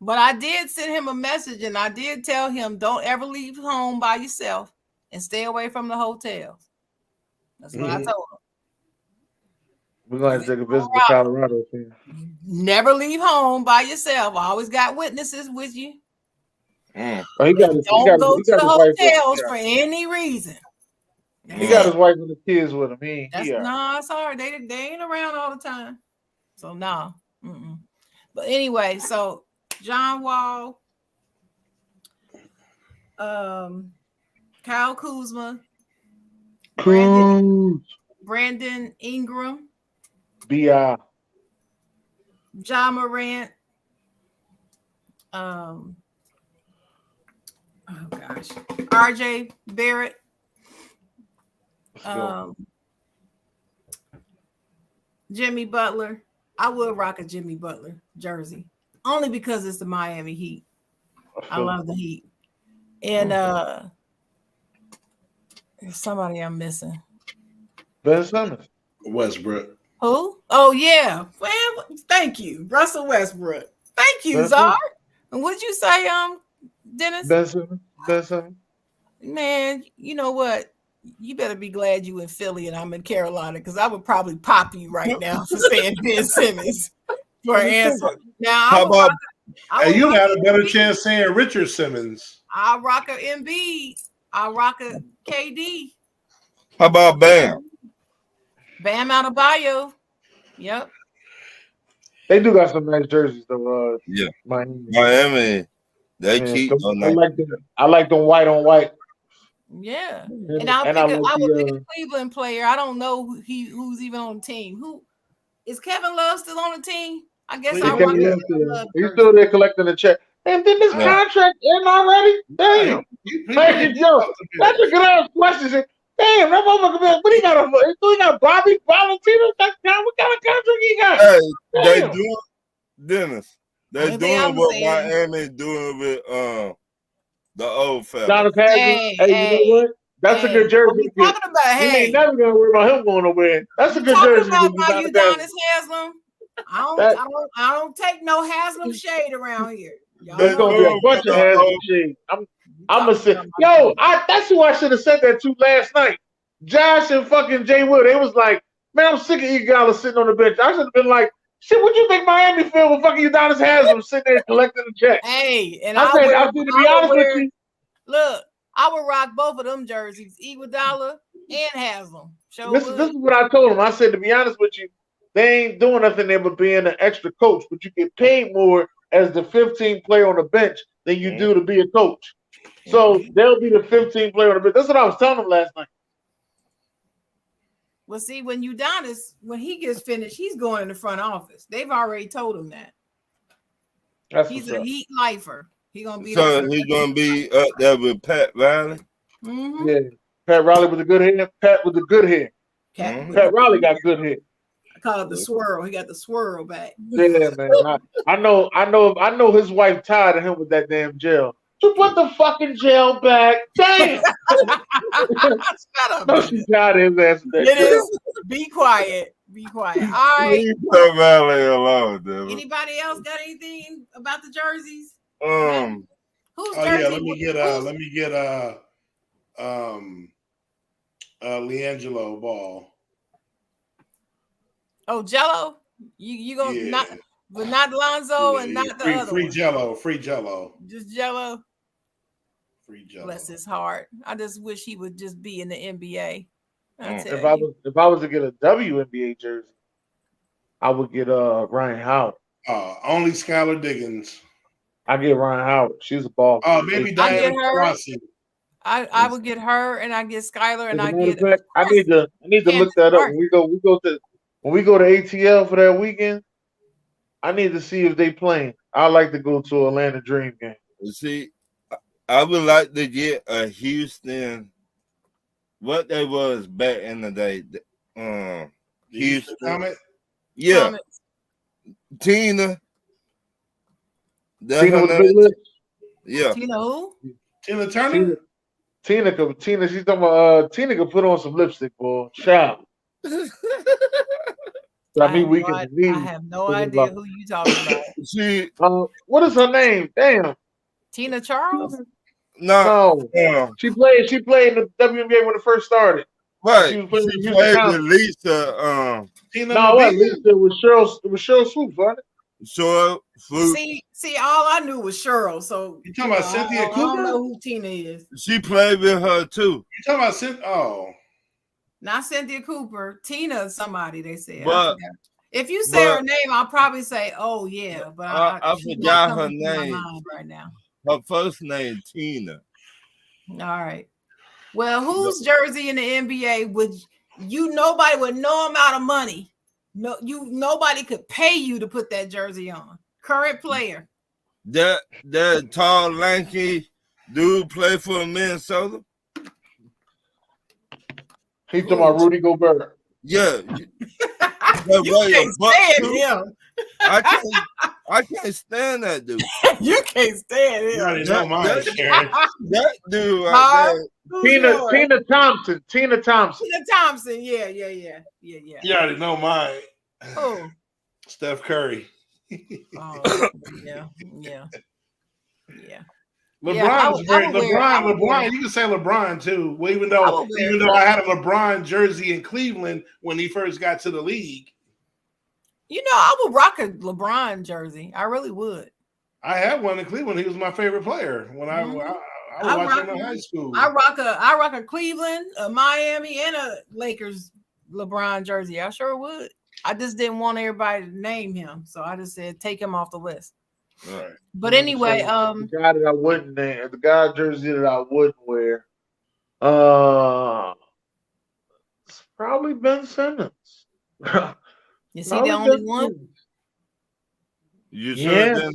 But I did send him a message and I did tell him don't ever leave home by yourself and stay away from the hotels. That's what I told him. We're going to take a visit to Colorado. Never leave home by yourself. I always got witnesses with you. Oh, he got his Don't go to the wife with him. hotels for any reason. He got his wife and the kids with him. It's hard. They ain't around all the time. So no. But anyway, so John Wall, Kyle Kuzma, Brandon Ingram, B.I. John Morant, oh gosh, RJ Barrett, Jimmy Butler. I would rock a Jimmy Butler jersey only because it's the Miami Heat. I love the Heat. And somebody I'm missing. Ben Simmons. Westbrook. Who? Oh yeah. Well, thank you, Russell Westbrook. Thank you, Czar. And what'd you say, Dennis? Ben Simmons. Man, you know what? You better be glad you in Philly and I'm in Carolina, because I would probably pop you right now for saying Ben Simmons for an answer. Now, how about you got a better chance saying Richard Simmons? I'll rock a Embiid. I'll rock a KD. How about Bam? Bam out of Bio. Yep. They do got some nice jerseys though. Yeah. Miami. They keep. I like them white on white. Yeah, and I would pick a Cleveland player. I don't know who's even on the team. Who is Kevin Love still on the team? I guess I want Kevin Love. He's still there collecting the check. And then this contract in already? Damn. Hey, yo, that's a good ass question. Damn, that motherfucker. What he got? He got Bobby Valentino. What kind of contract he got? Hey, they doing Dennis. They're doing what Miami's doing with the old fella. Hey, you know what? That's a good jersey. Talking about, you ain't never gonna worry about him going nowhere. That's a good jersey. About my Udonis Haslam. I don't take no Haslam shade around here. There's gonna be a bunch of Haslam shade. I'm gonna say, that's who I should have said that to last night. Josh and fucking Jay Will. They was like, man, I'm sick of Iguodala sitting on the bench. I should have been like, shit, what you think Miami feel with fucking Udonis Haslam sitting there collecting the check? Hey, and I said, to be honest with you, look, I would rock both of them jerseys, Iguodala and Haslam. This is what I told him. I said, to be honest with you, they ain't doing nothing there but being an extra coach, but you get paid more as the 15th player on the bench than you do to be a coach. So they'll be the 15th player on the bench. That's what I was telling him last night. Well, see, when he gets finished, he's going in the front office. They've already told him that. He's a Heat lifer. He's gonna be up there with Pat Riley. Mm-hmm. Yeah, Pat Riley with the good hair. Pat with the good hair. Pat Riley got good hair. I call it the swirl. He got the swirl back. Yeah, man. I know his wife tired of him with that damn gel. You put the fucking gel back. Damn. No, she's tired of his ass. It is. Be quiet. Be quiet. All right. Leave Pat Riley alone, dude. Anybody else got anything about the jerseys? Who's jersey? Let me get LiAngelo Ball. Oh, Jello? You gonna not, but not Lonzo and not the other free one. Jello, free Jello. Just Jello. Free Jello. Bless his heart. I just wish he would just be in the NBA. If I was to get a WNBA jersey, I would get Ryan Howard. Only Skylar Diggins. I get Ryan Howard. She's a ball. Maybe Diana Taurasi. I would get her, and I get Skylar, and I get. I need to look that up. When we go to ATL for that weekend, I need to see if they playing. I like to go to Atlanta Dream game. You see, I would like to get a Houston. What they was back in the day, Houston. Comment? Yeah, Comments. Tina. Tina with the big lips? Yeah. Tina who? Tina Turner? Tina, she's talking about Tina could put on some lipstick, boy. Shout. I have no idea who you talking about. She what is her name? Damn. Tina Charles? No. She played in the WNBA when it first started. Right. She played with Lisa. Lisa with Cheryl Swoops, wasn't it? See, all I knew was Cheryl. So You talking about Cynthia I don't know Cooper? who Tina is. She played with her too. You talking about Cynthia? Oh, Not Cynthia Cooper. Tina is somebody, they said. But if you say her name, I'll probably say, "Oh yeah," but I forgot her name right now. Her first name Tina. All right. Well, whose jersey in the NBA would nobody with no amount of money? Nobody could pay you to put that jersey on. Current player. That tall, lanky dude play for Minnesota. He talking about Rudy Gobert. Yeah. You can't stand him. I can't stand that dude. You can't stand him. you already know mine, Sharon. That dude right there. Tina Thompson. Tina Thompson. Yeah. You already know mine. Oh. Steph Curry. Oh, yeah. LeBron is great. LeBron, you can say LeBron too. Well, even though I had a LeBron jersey in Cleveland when he first got to the league. I would rock a LeBron jersey. I really would. I had one in Cleveland. He was my favorite player when I watched him in high school. I rock a Cleveland, a Miami, and a Lakers LeBron jersey. I sure would. I just didn't want everybody to name him, so I just said take him off the list. Right. But anyway, the guy that I wouldn't name, the guy jersey that I wouldn't wear, it's probably Ben Simmons. Is he the only one? You sure?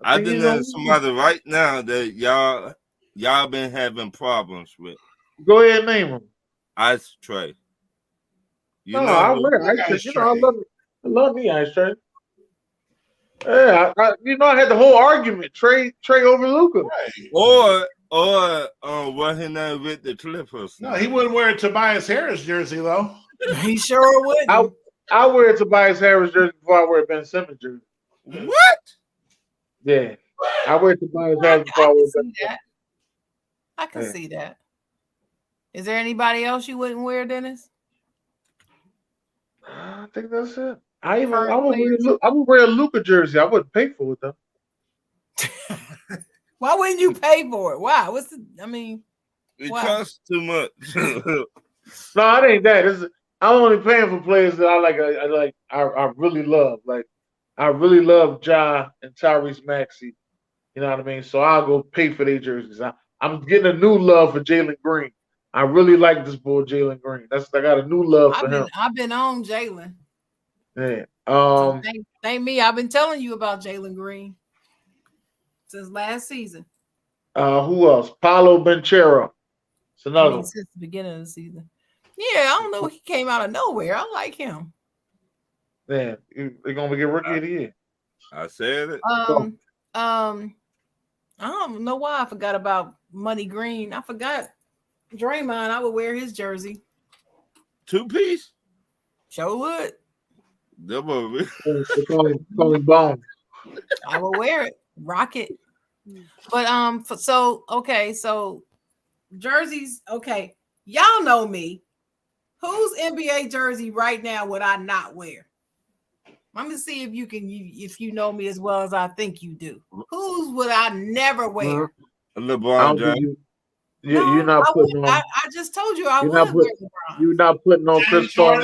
I think there's somebody right now that y'all been having problems with. Go ahead and name him. Ice Tray. I wear Ice Tray. I love me Ice Tray. Yeah, I had the whole argument. Trey over Luka. Right. Or what his name with the Clippers? No, he wouldn't wear a Tobias Harris jersey though. He sure would. I wear a Tobias Harris jersey before I wear a Ben Simmons jersey. What? Yeah, I wear Tobias Harris before I wear Ben Simmons. I can see that. Is there anybody else you wouldn't wear, Dennis? I think that's it. I would wear a Luka jersey. I wouldn't pay for it though. Why wouldn't you pay for it? Why? It costs too much. No, it ain't that. I'm only paying for players that I really love. Like I really love Ja and Tyrese Maxey. You know what I mean? So I'll go pay for their jerseys. I'm getting a new love for Jalen Green. I really like this boy Jalen Green. I got a new love for him. I've been on Jalen. Yeah. So thank me. I've been telling you about Jalen Green since last season. Who else? Paolo Banchero. It's another one. Since the beginning of the season. Yeah, I don't know. He came out of nowhere. I like him. Yeah, they're gonna get rookie of the year. I said it. I don't know why I forgot about Money Green. I forgot Draymond. I would wear his jersey. 2-piece? Sure would. Call him Bone. I will wear it. Rock it. But so jerseys. Okay, y'all know me. Whose NBA jersey right now would I not wear? I'm gonna see if you know me as well as I think you do. Whose would I never wear? LeBron James. You're not putting on. I just told you I would wear LeBron. You're not putting on Chris Paul,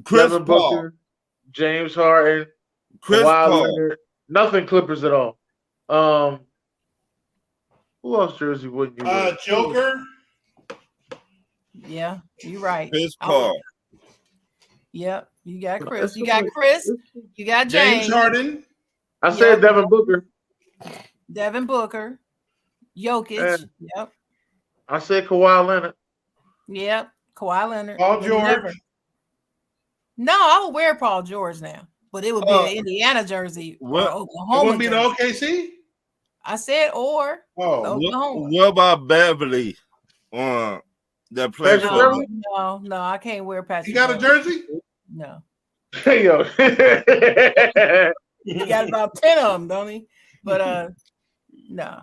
Chris Devin Paul, Booker, James Harden, Chris Kawhi Paul. Leonard. Nothing Clippers at all. Who else jersey wouldn't you wear? Joker. Yeah, you're right. Chris Paul. Yep, you got Chris. You got Chris. You got James Harden. I said Devin Booker. Devin Booker. Jokic. Yep. I said Kawhi Leonard. Yep. Kawhi Leonard. Paul George. No, I would wear Paul George now, but it would be an Indiana jersey or Oklahoma. It wouldn't be the OKC? I said or Oklahoma. What about Beverly? That plays for No, I can't wear Patrick. You got a jersey? No. Hey, yo. He got about 10 of them, don't he? But no.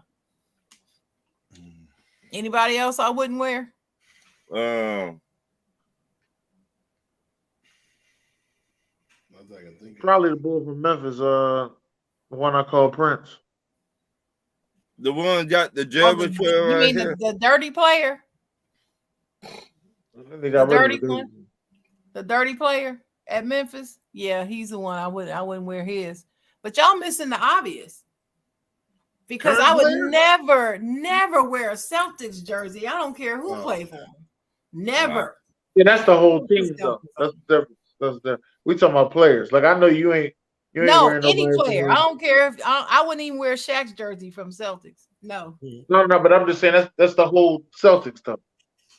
Anybody else I wouldn't wear? Probably the boy from Memphis. The one I call Prince. The one got the Oh, Jabba trail you right mean here. the dirty player? They got The rid dirty of the dude. one? The dirty player at Memphis? Yeah, he's the one I wouldn't wear his. But y'all missing the obvious. Because Current I would player? never wear a Celtics jersey. I don't care who play for them. Never. Yeah, that's the whole team though. That's the difference. That's the we talking about players. Like I know you ain't No, wearing any nobody player. from I don't care if I wouldn't even wear Shaq's jersey from Celtics. No. No, but I'm just saying that's the whole Celtics stuff.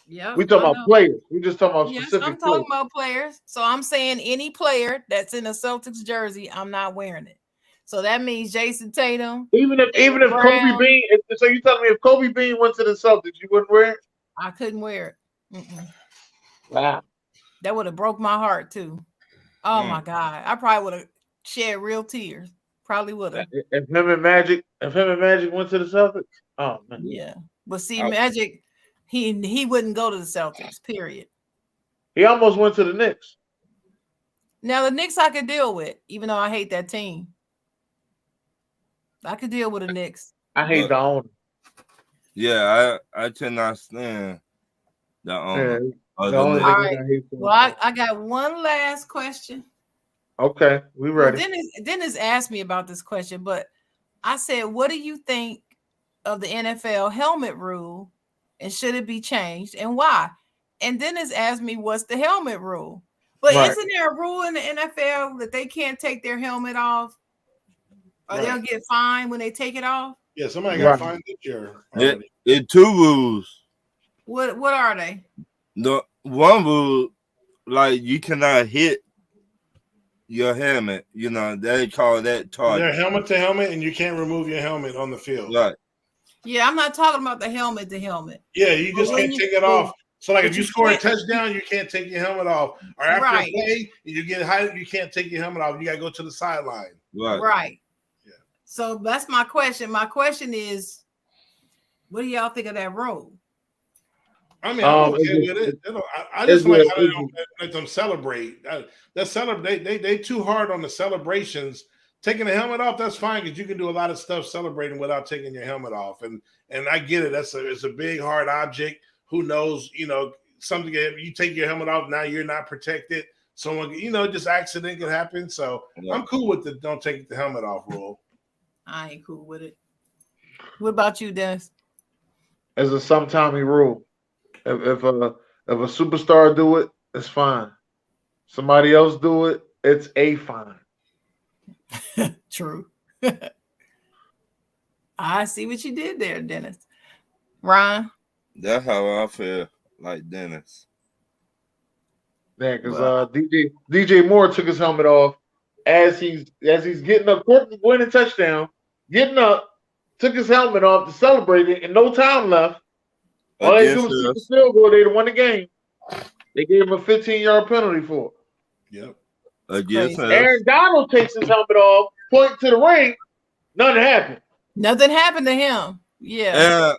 Yeah. We talking about players. We just talking about Yes, specific I'm talking players. about players. So I'm saying any player that's in a Celtics jersey, I'm not wearing it. So that means Jason Tatum. Even if Kobe Bean, so you telling me if Kobe Bean went to the Celtics, you wouldn't wear it? I couldn't wear it. Mm-mm. Wow. That would have broke my heart too. Oh my God. I probably would have shed real tears. Probably would have. If him and Magic went to the Celtics, oh man. Yeah. But see, Magic, he wouldn't go to the Celtics, period. He almost went to the Knicks. Now the Knicks I could deal with, even though I hate that team. I could deal with the Knicks. I hate the owner. Yeah, I cannot stand the owner. Yeah, all right. Well, I got one last question. Okay, we ready. Well, Dennis asked me about this question, but I said, what do you think of the NFL helmet rule and should it be changed and why? And Dennis asked me, what's the helmet rule? But isn't there a rule in the NFL that they can't take their helmet off? Or they'll get fined when they take it off? Yeah, somebody got fined this year. It two rules. What are they? The one rule, like you cannot hit your helmet. You know, they call that target. They're helmet to helmet, and you can't remove your helmet on the field. Right. Yeah, I'm not talking about the helmet to helmet. Yeah, you just can't take it off. So, like, if you score a touchdown, you can't take your helmet off. Or after a play, you get high, you can't take your helmet off. You got to go to the sideline. Right. Yeah. So that's my question. My question is, what do y'all think of that rule? I mean, I'm okay with it. I just like how they don't let them celebrate. They too hard on the celebrations. Taking the helmet off, that's fine because you can do a lot of stuff celebrating without taking your helmet off. And I get it. It's a big hard object. Who knows? You know, something you take your helmet off, now you're not protected. Someone, just accident can happen. So I'm cool with the don't take the helmet off rule. I ain't cool with it. What about you, Dennis? As a sometimey rule. If a superstar do it, it's fine. Somebody else do it, it's a fine. True. I see what you did there, Dennis. Ryan? That's how I feel like Dennis. Yeah, because DJ Moore took his helmet off as he's getting up, winning touchdown, getting up, took his helmet off to celebrate it, and no time left. All they do is kick the field goal. They'd won the game. They gave him a 15-yard penalty for it. Yep. Aaron Donald takes his helmet off, point to the ring. Nothing happened. Nothing happened to him. Yeah.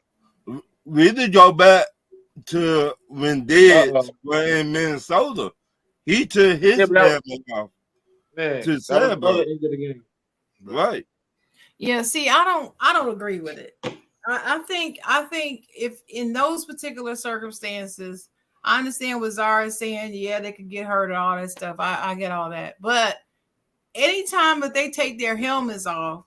We did go back to when Diggs were in Minnesota. He took his helmet off to celebrate. Right. Yeah. See, I don't agree with it. I think if in those particular circumstances, I understand what Zara is saying. Yeah, they could get hurt and all that stuff. I get all that. But anytime that they take their helmets off,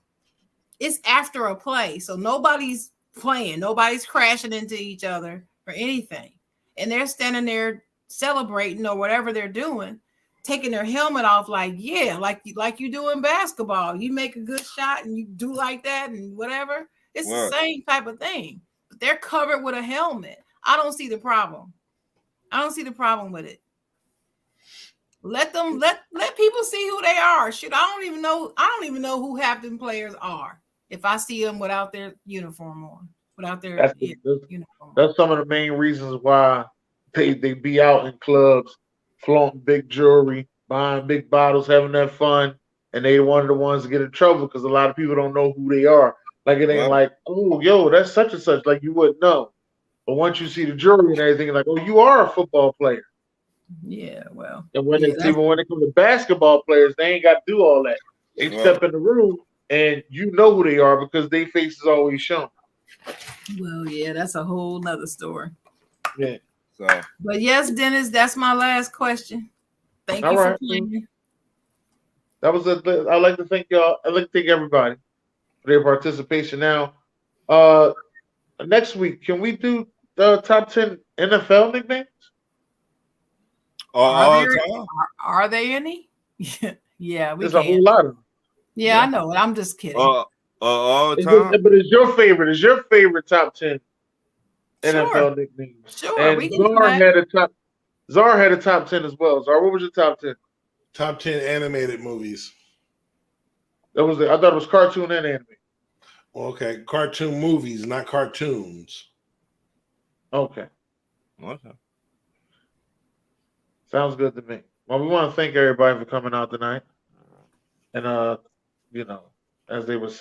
it's after a play. So nobody's playing. Nobody's crashing into each other or anything. And they're standing there celebrating or whatever they're doing, taking their helmet off like you do in basketball. You make a good shot and you do like that and whatever. It's the same type of thing. But they're covered with a helmet. I don't see the problem. I don't see the problem with it. Let people see who they are. Shoot, I don't even know who half them players are if I see them without their uniform on, without their uniform. That's some of the main reasons why they be out in clubs, flaunting big jewelry, buying big bottles, having that fun, and they one of the ones to get in trouble because a lot of people don't know who they are. Like it ain't like, oh, yo, that's such and such. Like you wouldn't know. But once you see the jewelry and everything, like, oh, you are a football player. Yeah, well. And when it comes to basketball players, they ain't got to do all that. They step in the room and you know who they are because their face is always shown. Well, yeah, that's a whole nother story. Yeah. So But yes, Dennis, that's my last question. Thank All you right. for playing. That was I'd like to thank y'all. I'd like to thank everybody for their participation. Now, next week, can we do the top 10 NFL nicknames? all time. Are there any? Yeah, we There's can. a whole lot of them. Yeah, I know it. I'm just kidding. All time. But it's your favorite. It's your favorite top 10 NFL nicknames. Sure, And we can do Czar that. had a top. Czar had a top 10 as well. Czar, what was your top 10? Top 10 animated movies. I thought it was cartoon and anime. Okay, cartoon movies, not cartoons. Okay. Okay. Sounds good to me. Well, we want to thank everybody for coming out tonight. And as they were saying,